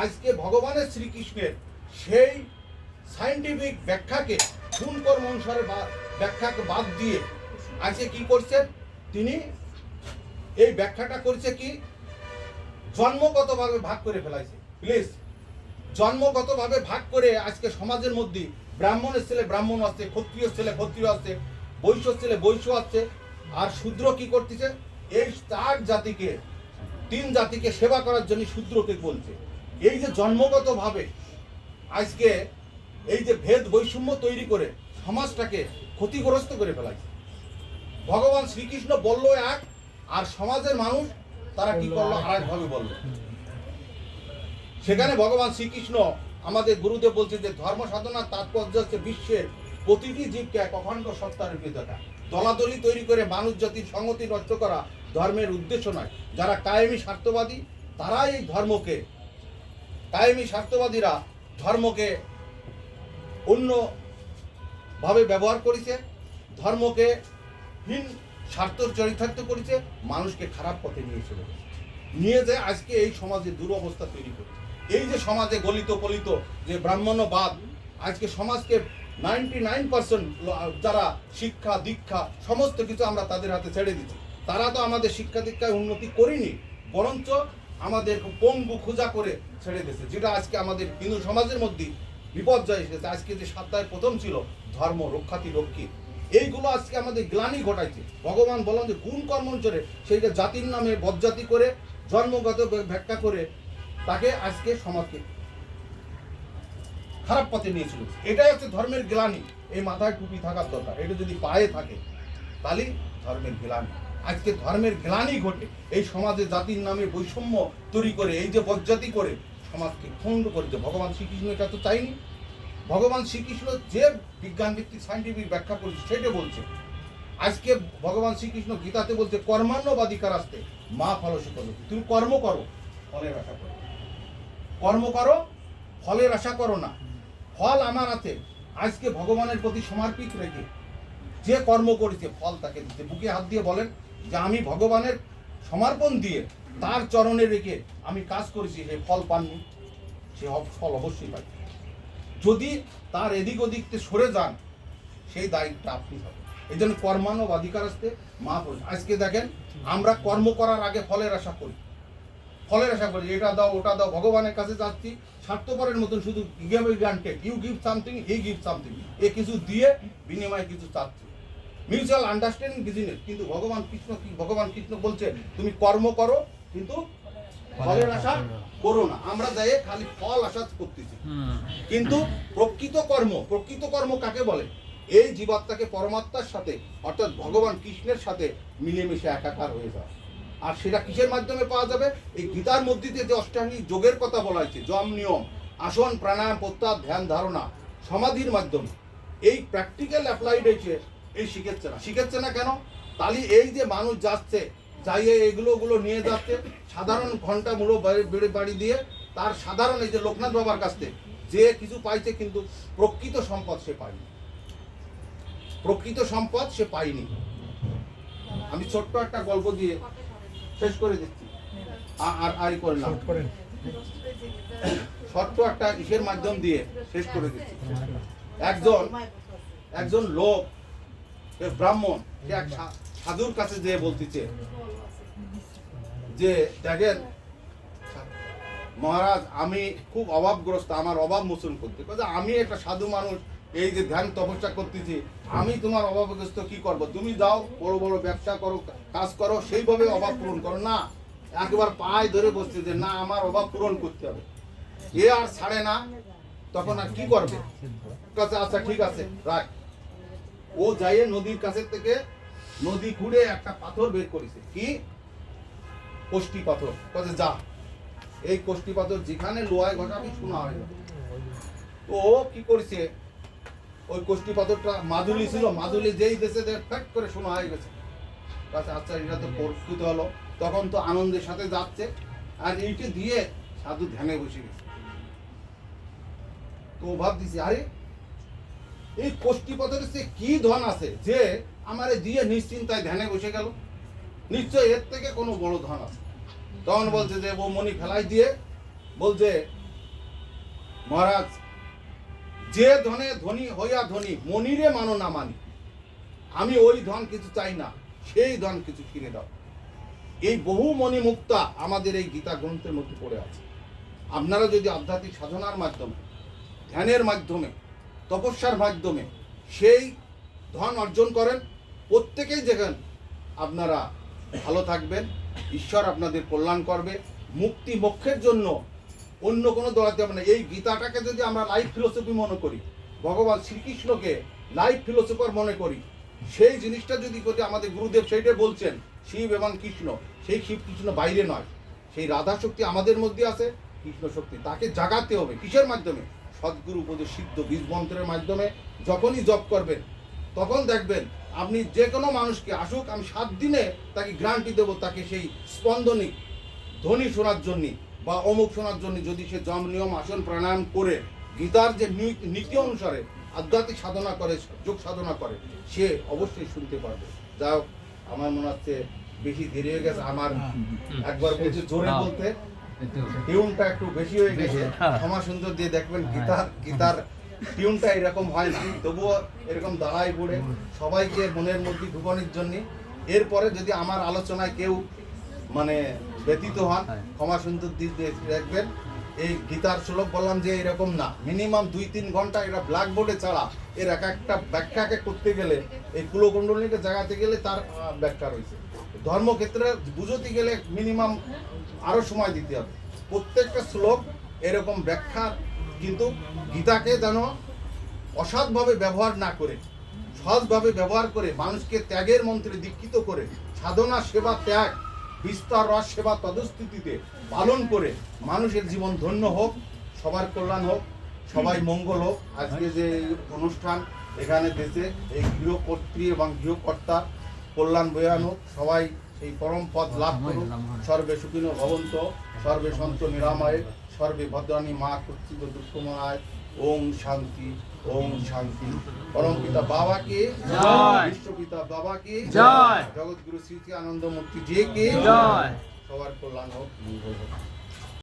আজকে ভগবানের শ্রীকৃষ্ণের সেই সায়েন্টিফিক ব্যাখ্যাকে গুণ কর্ম অনুসারে ব্যাখ্যাকে বাদ দিয়ে আজকে কি করছেন? তিনি এই ব্যাখ্যাটা করছে কি জন্মগতভাবে ভাগ করে ফেলাইছে। প্লিজ, জন্মগতভাবে ভাগ করে আজকে সমাজের মধ্যে ব্রাহ্মণের ছেলে ব্রাহ্মণ আছে, ক্ষত্রিয় ছেলে ক্ষত্রিয় আছে, বৈশ্য ছেলে বৈশ্য আছে, আর শূদ্র কি করতেছে? এই 4 জাতিকে, 3 জাতিকে সেবা করার জন্য শূদ্রকে বলছে। এই যে জন্মগতভাবে আজকে এই যে ভেদ বৈষম্য তৈরি করে সমাজটাকে ক্ষতিগ্রস্ত করে ফেলাইছে। ভগবান শ্রীকৃষ্ণ বলল এক, আর সমাজের মানুষ তারা কি করলো আরেকভাবে বলল। সেখানে ভগবান শ্রীকৃষ্ণ আমাদের গুরুদেব বলছে যে ধর্ম সাধনার তাৎপর্য হচ্ছে বিশ্বের প্রতিটি জীবকে এক অখণ্ড সত্তার রূপে দেখা। দলাদলি তৈরি করে মানুষ জাতির সংগতি নষ্ট করা ধর্মের উদ্দেশ্য নয়। যারা কায়েমি স্বার্থবাদী, তারাই এই ধর্মকে, কায়েমি স্বার্থবাদীরা ধর্মকে অন্যভাবে ব্যবহার করেছে, ধর্মকে হীন স্বার্থ চরিতার্থ করেছে, মানুষকে খারাপ পথে নিয়ে চলে গেছে, নিয়ে যায় আজকে এই সমাজে দুরবস্থা তৈরি করে। এই যে সমাজে গলিত পলিত যে ব্রাহ্মণ্যবাদ আজকে সমাজকে 99% যারা শিক্ষা দীক্ষা সমস্ত কিছু আমরা তাদের হাতে ছেড়ে দিচ্ছি। তারা তো আমাদের শিক্ষা দীক্ষায় উন্নতি করিনি, বরঞ্চ আমাদের পঙ্গু খোঁজা করে ছেড়ে দিয়েছে, যেটা আজকে আমাদের হিন্দু সমাজের মধ্যে বিপর্যয় এসেছে। আজকে যে সপ্তাহে প্রথম ছিল ধর্ম রক্ষাতি রক্ষী, এইগুলো আজকে আমাদের গ্লানি ঘটাইছে। ভগবান বলেন যে গুণ কর্ম অনুসারে সেইটা জাতির নামে বজ্জাতি করে জন্মগত ব্যাখ্যা করে তাকে আজকে সমাজকে খারাপ পথে নিয়ে চলেছে। এটাই হচ্ছে ধর্মের গ্লানি। এই মাথায় টুপি থাকার দরকার, এটা যদি পায়ে থাকে তাহলে ধর্মের গ্লানি। আজকে ধর্মের গ্লানি ঘটে এই সমাজে জাতির নামে বৈষম্য তৈরি করে, এই যে বজ্জাতি করে সমাজকে খণ্ড করেছে। ভগবান শ্রীকৃষ্ণ এটা তো চাইনি। ভগবান শ্রীকৃষ্ণ যে বিজ্ঞান ভিত্তিক সায়েন্টিফিক ব্যাখ্যা করেছে সেটা বলছে। আজকে ভগবান শ্রীকৃষ্ণ গীতাতে বলছে কর্মান্নবাদিকার আসতে মা ফলসে করো। তুমি কর্ম করো, ফলের আশা করো। কর্ম করো, ফলের আশা করো না। ফল আমার আছে। আজকে ভগবানের প্রতি সমর্পিত রেখে যে কর্ম করেছে ফল তাকে দিতে। বুকে হাত দিয়ে বলেন যে আমি ভগবানের সমর্পণ দিয়ে তার চরণে রেখে আমি কাজ করেছি, সেই ফল পাননি, সে ফল অবশ্যই পাই। যদি তার এদিক ওদিকতে সরে যান সেই দায়িত্বটা আপনি পাবেন। এই জন্য কর্মান্নবাদিকার আসতে মা বলছে। আজকে দেখেন আমরা কর্ম করার আগে ফলের আশা করি, ফলের আশা করি, এটা দাও ওটা দাও, ভগবানের কাছে যাচ্ছি স্বার্থপরের মতন শুধু you give something, he give something, এ কিছু দিয়ে বিনিময়ে কিছু চাচ্ছি, মিউচুয়াল আন্ডারস্ট্যান্ডিং বিজনেস। কিন্তু ভগবান কৃষ্ণ বলছে তুমি কর্ম করো কিন্তু ফলের আশা করো না। আমরা যাই খালি ফল আশা করতেছি, কিন্তু প্রকৃত কর্ম কাকে বলে? এই জীবাত্মাকে পরমাত্মার সাথে অর্থাৎ ভগবান কৃষ্ণের সাথে মিলেমিশে একাকার হয়ে যাওয়া। আর সেটা কিসের মাধ্যমে পাওয়া যাবে? এই গীতার মধ্যে দিয়ে যে অষ্টাঙ্গিক যোগের কথা বলা হয়েছে, যম নিয়ম, আসন, প্রাণায়াম, প্রত্যাহার, ধ্যান ধারণা, সমাধির মাধ্যমে এই প্র্যাকটিক্যাল অ্যাপ্লাইড হয়েছে। এই শিখেছে না কেন? তাহলে এই যে মানুষ যাচ্ছে, যাইয়ে এগুলো নিয়ে যাচ্ছে সাধারণ ঘন্টা মূল্য বাড়ি দিয়ে, তার সাধারণ এই যে লোকনাথ বাবার কাছ থেকে যে কিছু পাইছে, কিন্তু প্রকৃত সম্পদ সে পায়নি। আমি ছোট্ট একটা গল্প দিয়ে শেষ করে দিচ্ছি, আর করে না, ছোট্ট একটা ইসের মাধ্যম দিয়ে শেষ করে দিচ্ছি। একজন লোক, ব্রাহ্মণ, সে এক সাধুর কাছে যেয়ে বলতেছে যে দেখেন মহারাজ, আমি খুব অভাবগ্রস্ত, আমার অভাব মোচন করতে। আমি একটা সাধু মানুষ, এই যে ধ্যান তপস্যা করতেছি, আমি তোমার অভাবগ্রস্ত কি করব? তুমি যাও বড় বড় ব্যবসা করো, কাজ করো, সেইভাবে অভাব পূরণ করো। না, একবার পায়ে ধরে বসছে যে না, আমার অভাব পূরণ করতে হবে। এ আর ছাড়ে না, তখন আর কি করবে? আচ্ছা ঠিক আছে রাখ। ও যাইয়ে নদীর কাছে থেকে নদী খুঁড়ে একটা পাথর বের করেছে, কি কোষ্টি পাথর। যা, এই কোষ্টি পাথর যেখানে লোহায় ঘটাবি শোনা হয়ে যাবে। তো ও কি করেছে, ওই কোষ্টি পাথরটা মাদুলি ছিল, মাদুলি যেই দেশে ফ্যাট করে শোনা হয়ে গেছে। আচ্ছা এটা তো প্রস্তুত হলো, তখন তো আনন্দের সাথে যাচ্ছে, আর এইটা দিয়ে সাধু ধ্যানে বসে গেছে। তো ভাবতেছি, আরে এই কোষ্টি পাথরের সে কি ধন আছে যে আমারে দিয়ে নিশ্চিন্তায় ধ্যানে বসে গেল? নিশ্চয় এর থেকে কোনো বড় ধন আছে। তখন বলছে যে ও মণি ফেলাই দিয়ে বলছে, মহারাজ, যে ধনে ধনী হইয়া ধনী, মনিরে মানো না মানি। আমি ওই ধন কিছু চাই না, সেই ধন কিছু ফিরে দাও। এই বহু মণি মুক্তা আমাদের এই গীতা গ্রন্থের মধ্যে পড়ে আছে। আপনারা যদি আধ্যাত্মিক সাধনার মাধ্যমে, ধ্যানের মাধ্যমে, তপস্যার মাধ্যমে সেই ধন অর্জন করেন, প্রত্যেকেই দেখেন আপনারা ভালো থাকবেন, ঈশ্বর আপনাদের কল্যাণ করবে। মুক্তি মোক্ষের জন্য অন্য কোনো দৌড়াতে হবে না। এই গীতাটাকে যদি আমরা লাইফ ফিলোসফি মনে করি, ভগবান শ্রীকৃষ্ণকে লাইফ ফিলোসফার মনে করি, সেই জিনিসটা যদি করি, আমাদের গুরুদেব সেইটাই বলছেন, শিব এবং কৃষ্ণ, সেই শিব কৃষ্ণ বাইরে নয়, সেই রাধা শক্তি আমাদের মধ্যে আছে, কৃষ্ণ শক্তি। তাকে জাগাতে হবে কিসের মাধ্যমে? সদ্গুরু উপদেশ সিদ্ধ বীজ মন্ত্রের মাধ্যমে। যখনই জপ করবেন, তখন দেখবেন আপনি যে কোনো মানুষকে আসুক, আমি 7 দিনে তাকে গ্যারান্টি দেবো, তাকে সেই স্পন্দনিক ধ্বনি শোনার জন্য বা অমুক শোনার জন্য যদি সে যম নিয়ম, আসন, প্রাণায়াম করে গীতার যে নীতি অনুসারে আধ্যাত্মিক সাধনা করে, যোগ সাধনা করে, সে অবশ্যই শুনতে পারবে। যা হোক, আমার মনে হচ্ছে বেশি দেরি হয়ে গেছে। আমার একবার বলছে জোরে বলতে, টিউনটা একটু বেশি হয়ে গেছে। ক্ষমা সুন্দর দিয়ে দেখবেন, গীতার টিউনটা এরকম হয় না, তবুও এরকম দাঁড়াই পড়ে সবাইকে মনের মধ্যে ঢুকানোর জন্য। এরপরে যদি আমার আলোচনায় কেউ ব্যতীত হন, ক্ষমা সুন্দর দিয়ে দেখবেন। এই গীতার শ্লোক বললাম যে এরকম না, মিনিমাম 2-3 ঘন্টা এটা ব্ল্যাকবোর্ডে ছাড়া এর এক একটা ব্যাখ্যাকে করতে গেলে, এই কুলকুণ্ডলিকে জাগাতে গেলে তার ব্যাখ্যা রয়েছে। ধর্মক্ষেত্রে বুঝতে গেলে মিনিমাম আরও সময় দিতে হবে। প্রত্যেকটা শ্লোক এরকম ব্যাখ্যা, কিন্তু গীতাকে যেন অসৎভাবে ব্যবহার না করে, সৎভাবে ব্যবহার করে, মানুষকে ত্যাগের মন্ত্রে দীক্ষিত করে, সাধনা, সেবা, ত্যাগ, বিস্তার, রস, সেবা তদস্থিতিতে পালন করে মানুষের জীবন ধন্য হোক, সবার কল্যাণ হোক, সবাই মঙ্গল হোক। আজকে যে অনুষ্ঠান এখানে দেশে এই গৃহকর্ত্রী এবং গৃহকর্তা কল্যাণ বয়ান হোক, সবাই এই পরম পদ লাভ করুক। সর্বে সুখিনো ভবন্ত, সর্বে সন্ত নিরাময়, সর্বে ভদ্রাণী মা কর্তৃক দুঃখময়। ওম শান্তি, ওম শান্তি। পরম পিতা বাবা কে জয়, বিশ্বপিতা বাবা কে জয়, জগৎগুরু শ্রী আনন্দমূর্তি জি কে জয়। সবার কল্যাণ হোক, মঙ্গল হোক।